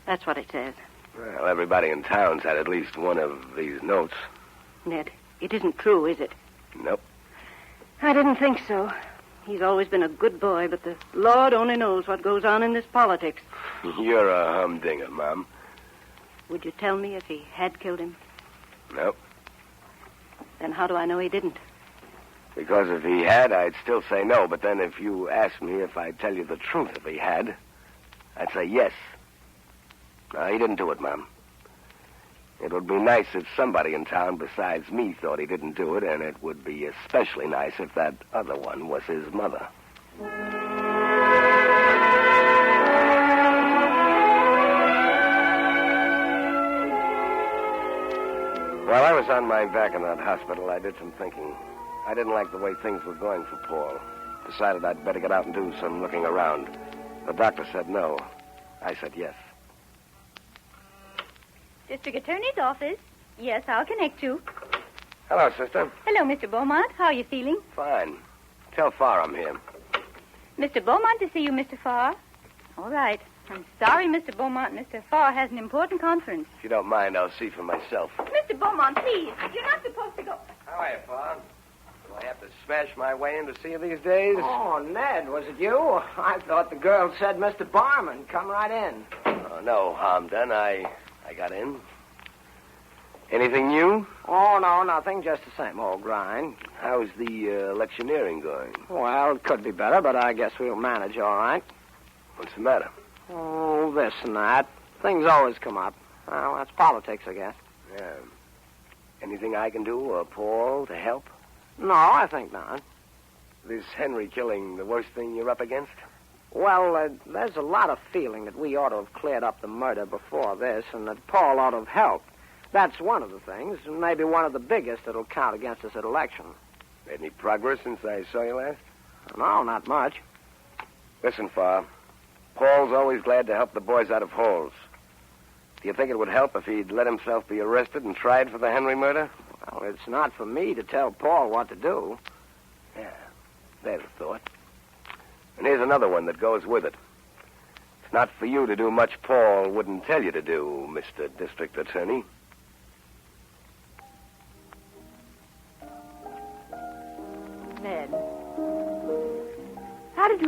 Speaker 6: That's what it says.
Speaker 3: Well, everybody in town's had at least one of these notes.
Speaker 6: Ned, it isn't true, is it?
Speaker 3: Nope.
Speaker 6: I didn't think so. He's always been a good boy, but the Lord only knows what goes on in this politics.
Speaker 3: You're a humdinger, Mom.
Speaker 6: Would you tell me if he had killed him?
Speaker 3: Nope.
Speaker 6: Then how do I know he didn't?
Speaker 3: Because if he had, I'd still say no. But then if you asked me if I'd tell you the truth if he had, I'd say yes. No, he didn't do it, Mom. It would be nice if somebody in town besides me thought he didn't do it, and it would be especially nice if that other one was his mother. While I was on my back in that hospital, I did some thinking. I didn't like the way things were going for Paul. Decided I'd better get out and do some looking around. The doctor said no. I said yes.
Speaker 6: District Attorney's office. Yes, I'll connect you.
Speaker 3: Hello, sister.
Speaker 6: Hello, Mr. Beaumont. How are you feeling?
Speaker 3: Fine. Tell Farr I'm here.
Speaker 6: Mr. Beaumont to see you, Mr. Farr. All right. I'm sorry, Mr. Beaumont. Mr. Farr has an important conference.
Speaker 3: If you don't mind, I'll see for myself.
Speaker 6: Mr. Beaumont, please. You're not supposed to go.
Speaker 3: How are you, Farr? Do I have to smash my way in to see you these days?
Speaker 7: Oh, Ned, was it you? I thought the girl said Mr. Barman. Come right in.
Speaker 3: Oh, no harm done. I got in. Anything new?
Speaker 7: Oh, no, nothing. Just the same old grind.
Speaker 3: How's the electioneering going?
Speaker 7: Well, it could be better, but I guess we'll manage all right.
Speaker 3: What's the matter?
Speaker 7: Oh, this and that. Things always come up. Well, that's politics, I guess.
Speaker 3: Yeah. Anything I can do, or Paul, to help?
Speaker 7: No, I think not.
Speaker 3: This Henry killing the worst thing you're up against?
Speaker 7: Well, there's a lot of feeling that we ought to have cleared up the murder before this, and that Paul ought to have helped. That's one of the things, and maybe one of the biggest that'll count against us at election.
Speaker 3: Made any progress since I saw you last?
Speaker 7: No, not much.
Speaker 3: Listen, Farr. Paul's always glad to help the boys out of holes. Do you think it would help if he'd let himself be arrested and tried for the Henry murder?
Speaker 7: Well, it's not for me to tell Paul what to do.
Speaker 3: Yeah, there's a thought. And here's another one that goes with it. It's not for you to do much Paul wouldn't tell you to do, Mr. District Attorney.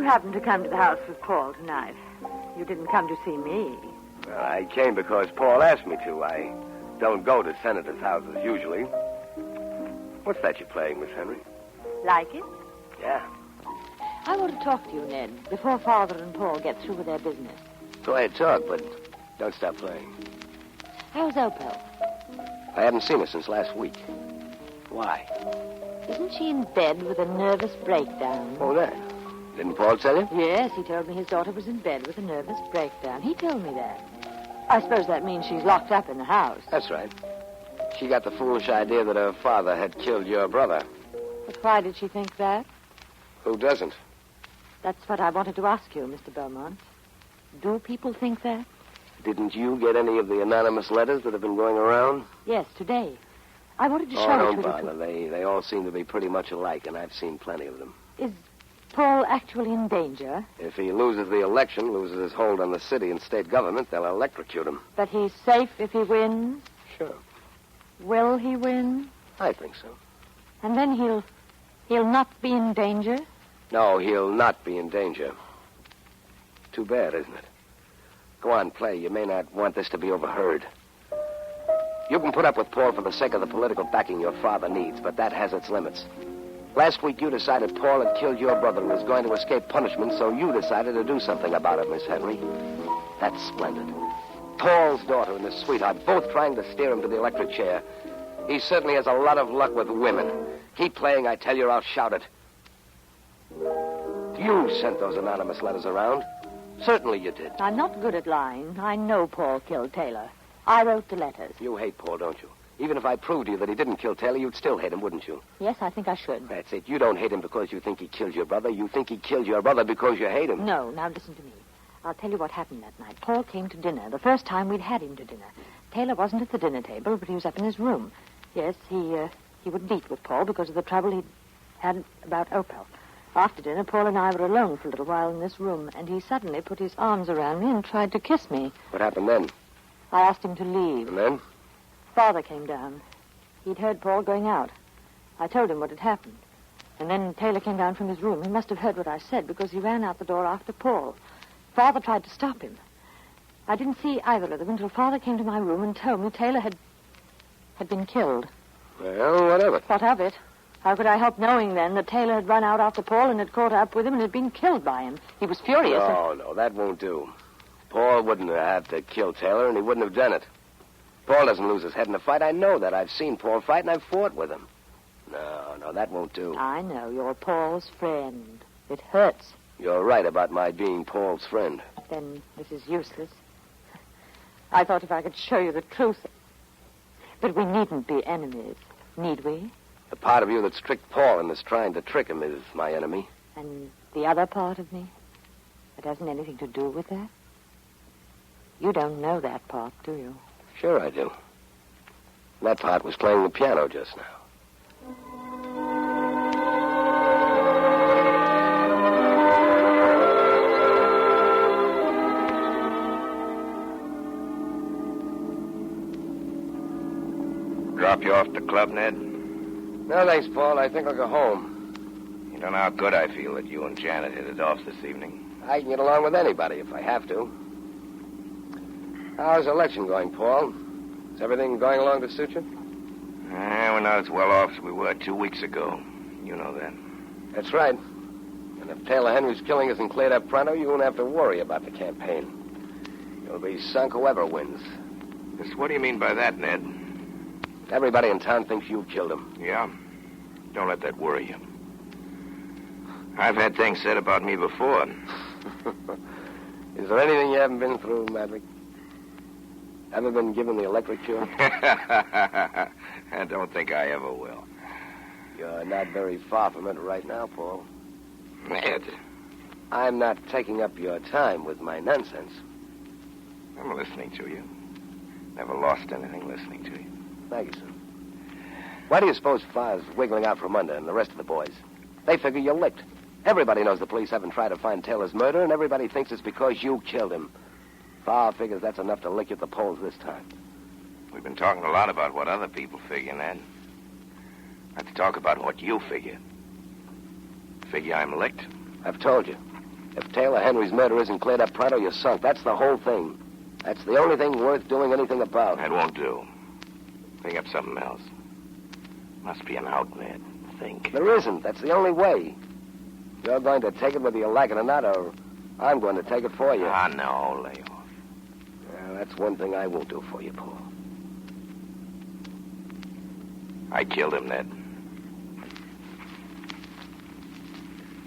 Speaker 4: happened to come to the house with Paul tonight? You didn't come to see me.
Speaker 3: Well, I came because Paul asked me to. I don't go to senators' houses usually. What's that you're playing, Miss Henry?
Speaker 4: Like it?
Speaker 3: Yeah.
Speaker 4: I want to talk to you, Ned, before Father and Paul get through with their business.
Speaker 3: Go ahead, talk, but don't stop playing.
Speaker 4: How's Opal?
Speaker 3: I haven't seen her since last week. Why?
Speaker 4: Isn't she in bed with a nervous breakdown?
Speaker 3: Oh, that. Didn't Paul tell you?
Speaker 4: Yes, he told me his daughter was in bed with a nervous breakdown. He told me that. I suppose that means she's locked up in the house.
Speaker 3: That's right. She got the foolish idea that her father had killed your brother.
Speaker 4: But why did she think that?
Speaker 3: Who doesn't?
Speaker 4: That's what I wanted to ask you, Mr. Beaumont. Do people think that?
Speaker 3: Didn't you get any of the anonymous letters that have been going around?
Speaker 4: Yes, today. I wanted to show
Speaker 3: Oh,
Speaker 4: it
Speaker 3: don't
Speaker 4: to
Speaker 3: bother. They all seem to be pretty much alike, and I've seen plenty of them.
Speaker 4: Is Paul actually in danger?
Speaker 3: If he loses the election, loses his hold on the city and state government, they'll electrocute him.
Speaker 4: But he's safe if he wins?
Speaker 3: Sure.
Speaker 4: Will he win?
Speaker 3: I think so.
Speaker 4: And then he'll not be in danger?
Speaker 3: No, he'll not be in danger. Too bad, isn't it? Go on, play. You may not want this to be overheard. You can put up with Paul for the sake of the political backing your father needs, but that has its limits. Last week you decided Paul had killed your brother and was going to escape punishment, so you decided to do something about it, Miss Henry. That's splendid. Paul's daughter and his sweetheart both trying to steer him to the electric chair. He certainly has a lot of luck with women. Keep playing, I tell you, or I'll shout it. You sent those anonymous letters around. Certainly you did.
Speaker 4: I'm not good at lying. I know Paul killed Taylor. I wrote the letters.
Speaker 3: You hate Paul, don't you? Even if I proved to you that he didn't kill Taylor, you'd still hate him, wouldn't you?
Speaker 4: Yes, I think I should.
Speaker 3: That's it. You don't hate him because you think he killed your brother. You think he killed your brother because you hate him.
Speaker 4: No, now listen to me. I'll tell you what happened that night. Paul came to dinner, the first time we'd had him to dinner. Taylor wasn't at the dinner table, but he was up in his room. Yes, he would meet with Paul because of the trouble he'd had about Opal. After dinner, Paul and I were alone for a little while in this room, and he suddenly put his arms around me and tried to kiss me.
Speaker 3: What happened then?
Speaker 4: I asked him to leave.
Speaker 3: And then?
Speaker 4: Father came down. He'd heard Paul going out. I told him what had happened. And then Taylor came down from his room. He must have heard what I said because he ran out the door after Paul. Father tried to stop him. I didn't see either of them until Father came to my room and told me Taylor had been killed.
Speaker 3: Well, what of it?
Speaker 4: What of it? How could I help knowing then that Taylor had run out after Paul and had caught up with him and had been killed by him? He was furious.
Speaker 3: No, that won't do. Paul wouldn't have to kill Taylor, and he wouldn't have done it. Paul doesn't lose his head in a fight. I know that. I've seen Paul fight, and I've fought with him. No, that won't do.
Speaker 4: I know. You're Paul's friend. It hurts.
Speaker 3: You're right about my being Paul's friend.
Speaker 4: Then this is useless. I thought if I could show you the truth. But we needn't be enemies, need we?
Speaker 3: The part of you that's tricked Paul and is trying to trick him is my enemy.
Speaker 4: And the other part of me that hasn't anything to do with that? You don't know that part, do you?
Speaker 3: Sure I do. That part was playing the piano just now.
Speaker 2: Drop you off the club, Ned?
Speaker 3: No, thanks, Paul. I think I'll go home.
Speaker 2: You don't know how good I feel that you and Janet hit it off this evening.
Speaker 3: I can get along with anybody if I have to. How's the election going, Paul? Is everything going along to suit you?
Speaker 2: We're not as well off as we were 2 weeks ago. You know that.
Speaker 3: That's right. And if Taylor Henry's killing isn't cleared up pronto, you won't have to worry about the campaign. You'll be sunk whoever wins.
Speaker 2: Just what do you mean by that, Ned?
Speaker 3: Everybody in town thinks you killed him.
Speaker 2: Yeah? Don't let that worry you. I've had things said about me before.
Speaker 3: Is there anything you haven't been through, Madvig? Ever been given the electric chair?
Speaker 2: I don't think I ever will.
Speaker 3: You're not very far from it right now, Paul.
Speaker 2: Ned.
Speaker 3: I'm not taking up your time with my nonsense.
Speaker 2: I'm listening to you. Never lost anything listening to you.
Speaker 3: Thank you, sir. Why do you suppose Farr's wiggling out from under and the rest of the boys? They figure you're licked. Everybody knows the police haven't tried to find Taylor's murder, and everybody thinks it's because you killed him. Farr figures that's enough to lick you at the polls this time.
Speaker 2: We've been talking a lot about what other people figure, Ned. Let's talk about what you figure. Figure I'm licked?
Speaker 3: I've told you. If Taylor Henry's murder isn't cleared up pronto, you're sunk. That's the whole thing. That's the only thing worth doing anything about.
Speaker 2: That won't do. Think up something else. Must be an out, Ned. Think.
Speaker 3: There isn't. That's the only way. You're going to take it whether you like it or not, or I'm going to take it for you.
Speaker 2: Ah, no, lay off.
Speaker 3: Well, that's one thing I won't do for you, Paul.
Speaker 2: I killed him, Ned.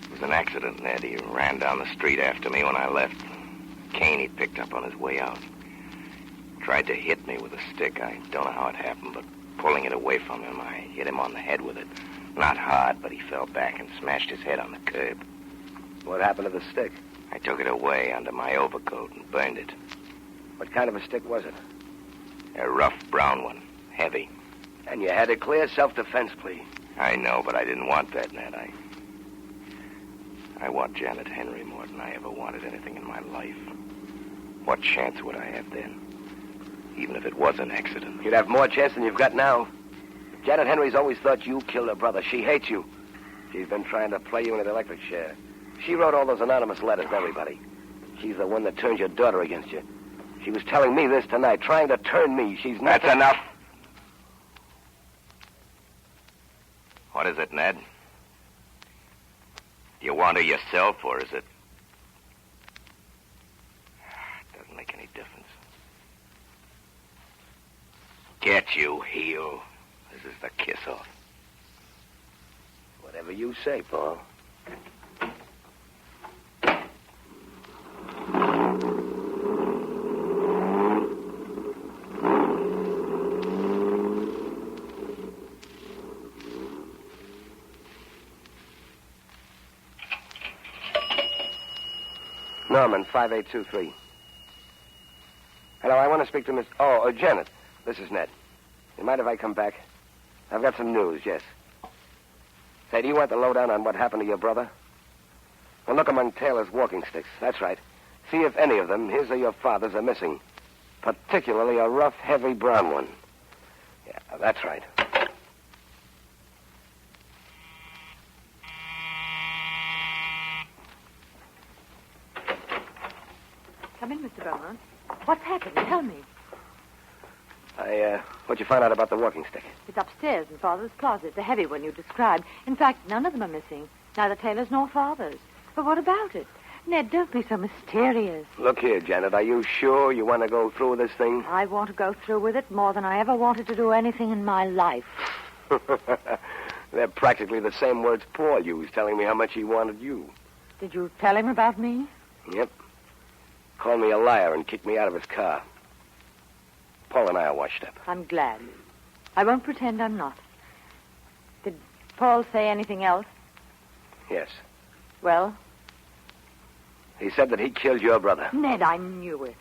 Speaker 2: It was an accident, Ned. He ran down the street after me when I left. Cane he picked up on his way out. Tried to hit me with a stick. I don't know how it happened, but pulling it away from him, I hit him on the head with it. Not hard, but he fell back and smashed his head on the curb.
Speaker 3: What happened to the stick?
Speaker 2: I took it away under my overcoat and burned it.
Speaker 3: What kind of a stick was it?
Speaker 2: A rough brown one. Heavy.
Speaker 3: And you had a clear self-defense plea.
Speaker 2: I know, but I didn't want that, Ned. I want Janet Henry more than I ever wanted anything in my life. What chance would I have then? Even if it was an accident.
Speaker 3: You'd have more chance than you've got now. Janet Henry's always thought you killed her brother. She hates you. She's been trying to play you in an electric chair. She wrote all those anonymous letters to everybody. She's the one that turned your daughter against you. She was telling me this tonight, trying to turn me. She's not...
Speaker 2: That's enough. What is it, Ned? Do you want her yourself, or is it... It doesn't make any difference. Get you, heel. This is the kiss-off.
Speaker 3: Whatever you say, Paul. Norman, 5823. Hello, I want to speak to Miss... Janet. This is Ned. You mind if I come back? I've got some news, yes. Say, do you want the lowdown on what happened to your brother? Well, look among Taylor's walking sticks. That's right. See if any of them, his or your father's, are missing. Particularly a rough, heavy brown one. Yeah, that's right.
Speaker 4: Come in, Mr. Beaumont. What's happened? Tell me.
Speaker 3: What'd you find out about the walking stick?
Speaker 4: It's upstairs in Father's closet, the heavy one you described. In fact, none of them are missing. Neither Taylor's nor Father's. But what about it? Ned, don't be so mysterious.
Speaker 3: Look here, Janet. Are you sure you want to go through with this thing?
Speaker 4: I want to go through with it more than I ever wanted to do anything in my life.
Speaker 3: They're practically the same words Paul used, telling me how much he wanted you.
Speaker 4: Did you tell him about me?
Speaker 3: Yep. Called me a liar and kicked me out of his car. Paul and I are washed up.
Speaker 4: I'm glad. I won't pretend I'm not. Did Paul say anything else?
Speaker 3: Yes.
Speaker 4: Well?
Speaker 3: He said that he killed your brother.
Speaker 4: Ned, I knew it.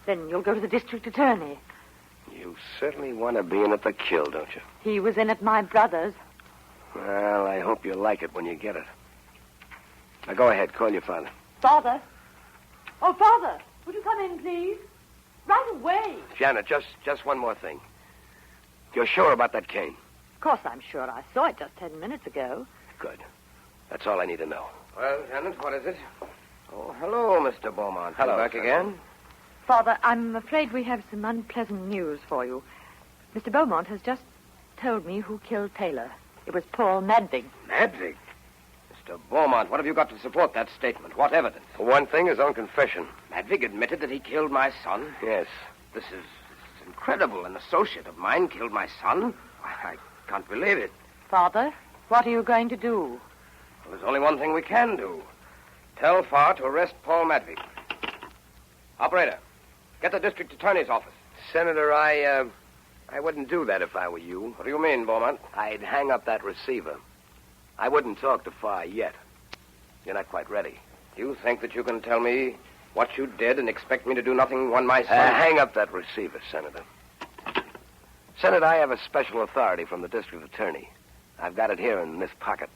Speaker 4: Then you'll go to the district attorney.
Speaker 3: You certainly want to be in at the kill, don't you?
Speaker 4: He was in at my brother's.
Speaker 3: Well, I hope you like it when you get it. Now, go ahead. Call your father.
Speaker 4: Father? Oh, Father, would you come in, please? Right away.
Speaker 3: Janet, just one more thing. You're sure about that cane?
Speaker 4: Of course I'm sure. I saw it just 10 minutes ago.
Speaker 3: Good. That's all I need to know.
Speaker 10: Well, Janet, what is it? Oh, hello, Mr. Beaumont.
Speaker 3: Hello,
Speaker 10: Back again?
Speaker 4: Father, I'm afraid we have some unpleasant news for you. Mr. Beaumont has just told me who killed Taylor. It was Paul Madvig.
Speaker 10: Madvig? Mr. Beaumont, what have you got to support that statement? What evidence?
Speaker 3: For one thing, his own confession.
Speaker 10: Madvig admitted that he killed my son?
Speaker 3: Yes.
Speaker 10: This is incredible. An associate of mine killed my son? I can't believe it.
Speaker 4: Father, what are you going to do?
Speaker 10: Well, there's only one thing we can do. Tell Farr to arrest Paul Madvig. Operator, get the district attorney's office.
Speaker 3: Senator, I wouldn't do that if I were you.
Speaker 10: What do you mean, Beaumont?
Speaker 3: I'd hang up that receiver. I wouldn't talk to Farr yet. You're not quite ready.
Speaker 10: You think that you can tell me what you did and expect me to do nothing on my son?
Speaker 3: Hang up that receiver, Senator. Senator, I have a special authority from the district attorney. I've got it here in this pocket.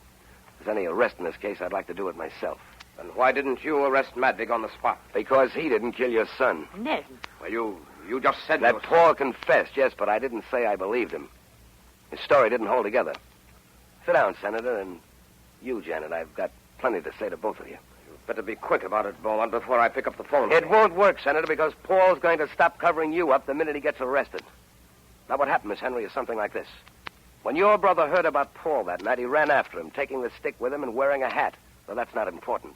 Speaker 3: If there's any arrest in this case, I'd like to do it myself.
Speaker 10: Then why didn't you arrest Madvig on the spot?
Speaker 3: Because he didn't kill your son.
Speaker 4: Ned.
Speaker 10: Well, you just said
Speaker 3: that Paul confessed, yes, but I didn't say I believed him. His story didn't hold together. Sit down, Senator, and you, Janet. I've got plenty to say to both of you.
Speaker 10: You Better be quick about it, Beaumont, before I pick up the phone.
Speaker 7: It won't work, Senator, because Paul's going to stop covering you up the minute he gets arrested. Now, what happened, Miss Henry, is something like this. When your brother heard about Paul that night, he ran after him, taking the stick with him and wearing a hat. Though that's not important.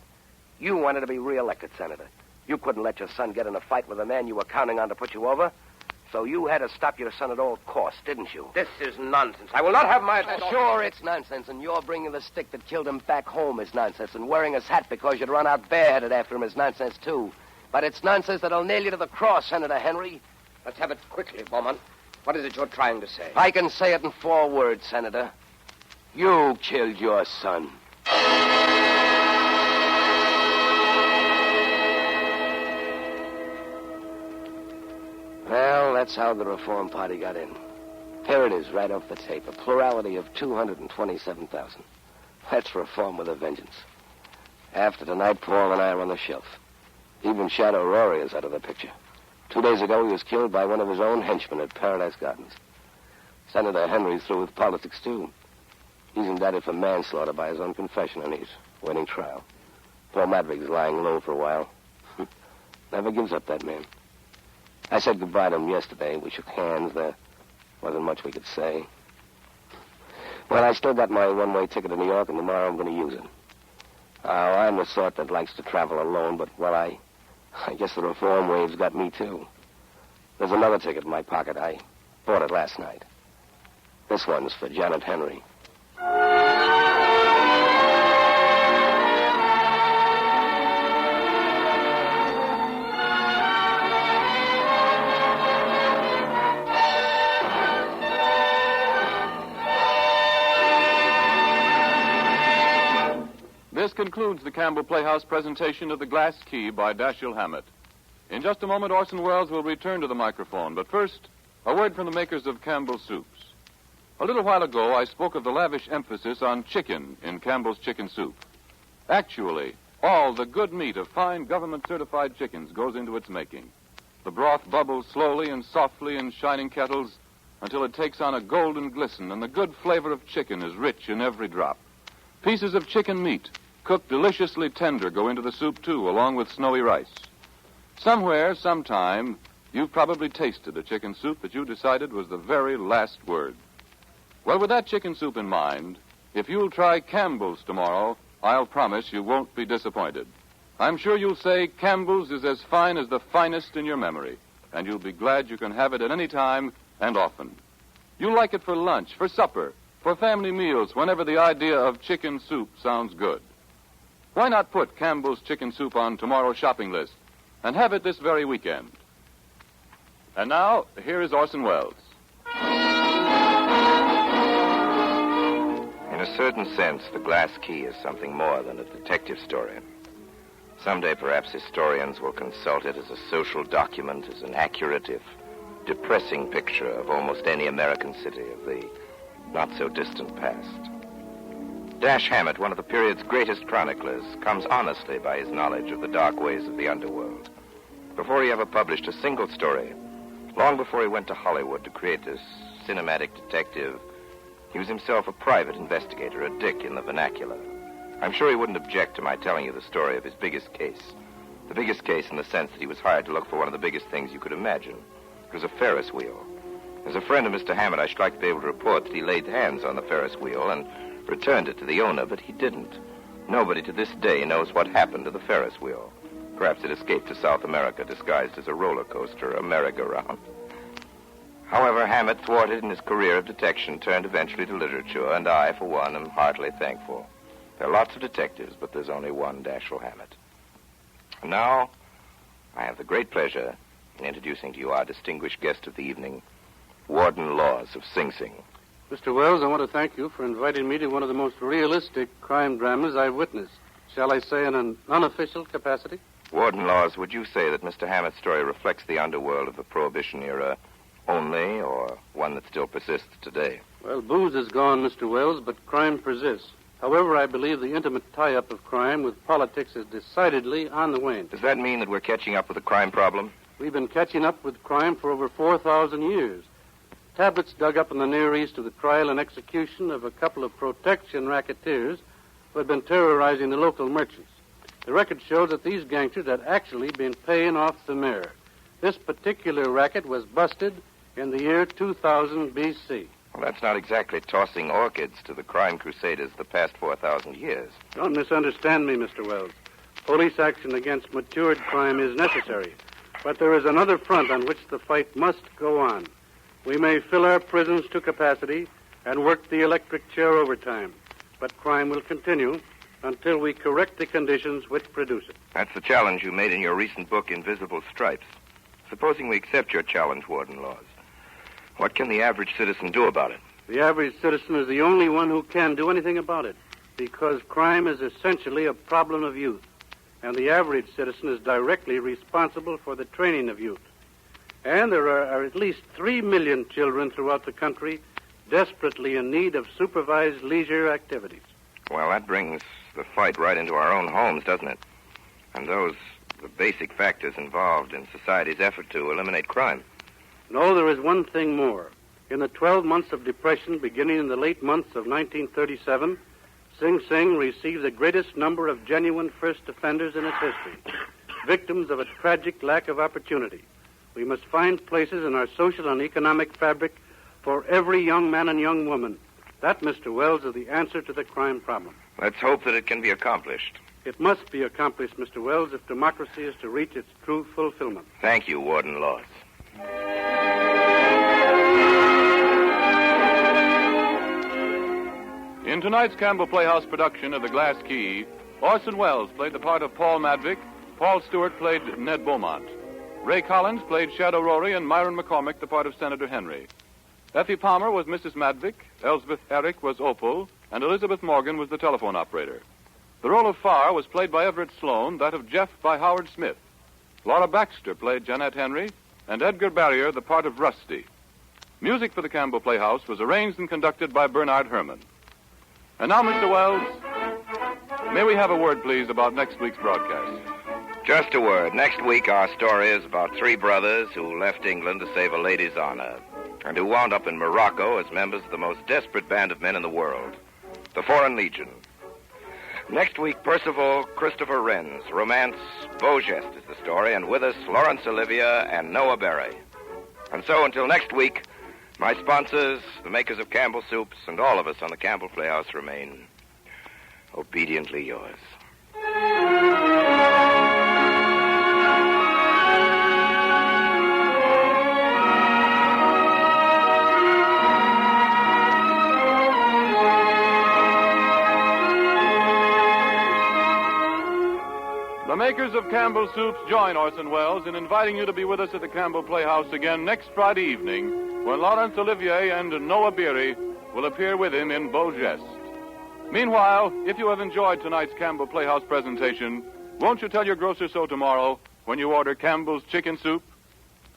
Speaker 7: You wanted to be reelected, Senator. You couldn't let your son get in a fight with a man you were counting on to put you over. So you had to stop your son at all costs, didn't you?
Speaker 10: This is nonsense. I will not have my...
Speaker 7: Sure, it's nonsense, and you're bringing the stick that killed him back home is nonsense, and wearing his hat because you'd run out bareheaded after him is nonsense, too. But it's nonsense that'll nail you to the cross, Senator Henry.
Speaker 10: Let's have it quickly, Beaumont. What is it you're trying to say?
Speaker 7: I can say it in 4 words, Senator. You killed your son. Well, that's how the Reform Party got in. Here it is, right off the tape. A plurality of 227,000. That's reform with a vengeance. After tonight, Paul and I are on the shelf. Even Shadow Rory is out of the picture. 2 days ago, he was killed by one of his own henchmen at Paradise Gardens. Senator Henry's through with politics, too. He's indicted for manslaughter by his own confession, and he's waiting trial. Paul Madvig's lying low for a while. Never gives up, that man. I said goodbye to him yesterday. We shook hands. There wasn't much we could say. Well, I still got my one-way ticket to New York, and tomorrow I'm going to use it. I'm the sort that likes to travel alone, but, well, I guess the reform wave's got me, too. There's another ticket in my pocket. I bought it last night. This one's for Janet Henry.
Speaker 1: This concludes the Campbell Playhouse presentation of The Glass Key by Dashiell Hammett. In just a moment, Orson Welles will return to the microphone. But first, a word from the makers of Campbell Soups. A little while ago, I spoke of the lavish emphasis on chicken in Campbell's chicken soup. Actually, all the good meat of fine government-certified chickens goes into its making. The broth bubbles slowly and softly in shining kettles until it takes on a golden glisten, and the good flavor of chicken is rich in every drop. Pieces of chicken meat, cooked deliciously tender, go into the soup, too, along with snowy rice. Somewhere, sometime, you've probably tasted a chicken soup that you decided was the very last word. Well, with that chicken soup in mind, if you'll try Campbell's tomorrow, I'll promise you won't be disappointed. I'm sure you'll say Campbell's is as fine as the finest in your memory, and you'll be glad you can have it at any time and often. You'll like it for lunch, for supper, for family meals, whenever the idea of chicken soup sounds good. Why not put Campbell's chicken soup on tomorrow's shopping list and have it this very weekend? And now, here is Orson Welles.
Speaker 2: In a certain sense, The Glass Key is something more than a detective story. Someday, perhaps, historians will consult it as a social document, as an accurate, if depressing picture of almost any American city of the not-so-distant past. Dash Hammett, one of the period's greatest chroniclers, comes honestly by his knowledge of the dark ways of the underworld. Before he ever published a single story, long before he went to Hollywood to create this cinematic detective, he was himself a private investigator, a dick in the vernacular. I'm sure he wouldn't object to my telling you the story of his biggest case. The biggest case in the sense that he was hired to look for one of the biggest things you could imagine. It was a Ferris wheel. As a friend of Mr. Hammett, I should like to be able to report that he laid hands on the Ferris wheel and returned it to the owner, but he didn't. Nobody to this day knows what happened to the Ferris wheel. Perhaps it escaped to South America disguised as a roller coaster, a merry-go-round. However, Hammett, thwarted in his career of detection, turned eventually to literature, and I, for one, am heartily thankful. There are lots of detectives, but there's only one Dashiell Hammett. And now, I have the great pleasure in introducing to you our distinguished guest of the evening, Warden Laws of Sing Sing.
Speaker 11: Mr. Wells, I want to thank you for inviting me to one of the most realistic crime dramas I've witnessed. Shall I say in an unofficial capacity?
Speaker 2: Warden Laws, would you say that Mr. Hammett's story reflects the underworld of the Prohibition era only, or one that still persists today?
Speaker 11: Well, booze is gone, Mr. Wells, but crime persists. However, I believe the intimate tie-up of crime with politics is decidedly on the wane.
Speaker 2: Does that mean that we're catching up with the crime problem?
Speaker 11: We've been catching up with crime for over 4,000 years. Tablets dug up in the Near East of the trial and execution of a couple of protection racketeers who had been terrorizing the local merchants. The record shows that these gangsters had actually been paying off the mayor. This particular racket was busted in the year 2000 B.C.
Speaker 2: Well, that's not exactly tossing orchids to the crime crusaders the past 4,000 years.
Speaker 11: Don't misunderstand me, Mr. Wells. Police action against matured crime is necessary, but there is another front on which the fight must go on. We may fill our prisons to capacity and work the electric chair overtime, but crime will continue until we correct the conditions which produce it.
Speaker 2: That's the challenge you made in your recent book, Invisible Stripes. Supposing we accept your challenge, Warden Laws. What can the average citizen do about it?
Speaker 11: The average citizen is the only one who can do anything about it, because crime is essentially a problem of youth, and the average citizen is directly responsible for the training of youth. And there are at least 3 million children throughout the country desperately in need of supervised leisure activities.
Speaker 2: Well, that brings the fight right into our own homes, doesn't it? And those the basic factors involved in society's effort to eliminate crime.
Speaker 11: No, there is one thing more. In the 12 months of depression beginning in the late months of 1937, Sing Sing received the greatest number of genuine first offenders in its history, victims of a tragic lack of opportunity. We must find places in our social and economic fabric for every young man and young woman. That, Mr. Wells, is the answer to the crime problem.
Speaker 2: Let's hope that it can be accomplished.
Speaker 11: It must be accomplished, Mr. Wells, if democracy is to reach its true fulfillment.
Speaker 2: Thank you, Warden Laws.
Speaker 1: In tonight's Campbell Playhouse production of The Glass Key, Orson Welles played the part of Paul Madvig, Paul Stewart played Ned Beaumont. Ray Collins played Shadow Rory, and Myron McCormick the part of Senator Henry. Effie Palmer was Mrs. Madvig, Elsbeth Eric was Opal, and Elizabeth Morgan was the telephone operator. The role of Farr was played by Everett Sloan, that of Jeff by Howard Smith. Laura Baxter played Jeanette Henry, and Edgar Barrier the part of Rusty. Music for the Campbell Playhouse was arranged and conducted by Bernard Herrmann. And now, Mr. Wells, may we have a word, please, about next week's broadcast?
Speaker 2: Just a word. Next week, our story is about 3 brothers who left England to save a lady's honor, and who wound up in Morocco as members of the most desperate band of men in the world, the Foreign Legion. Next week, Percival Christopher Wren's romance, Beau Geste, is the story, and with us, Laurence Olivier and Noah Berry. And so, until next week, my sponsors, the makers of Campbell Soups, and all of us on the Campbell Playhouse remain obediently yours.
Speaker 1: The makers of Campbell Soups join Orson Welles in inviting you to be with us at the Campbell Playhouse again next Friday evening, when Laurence Olivier and Noah Beery will appear with him in Beau Geste. Meanwhile, if you have enjoyed tonight's Campbell Playhouse presentation, won't you tell your grocer so tomorrow when you order Campbell's Chicken Soup?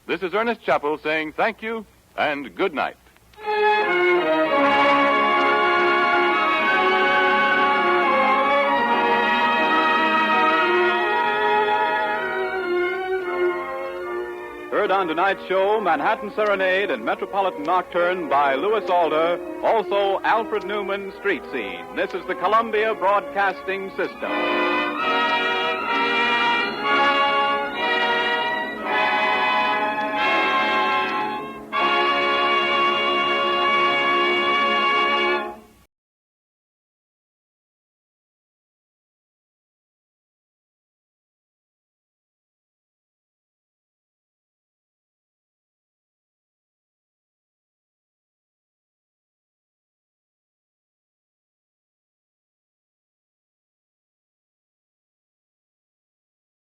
Speaker 1: This is Ernest Chappell saying thank you and good night. Heard on tonight's show, Manhattan Serenade and Metropolitan Nocturne by Louis Alder, also Alfred Newman, Street Scene. This is the Columbia Broadcasting System.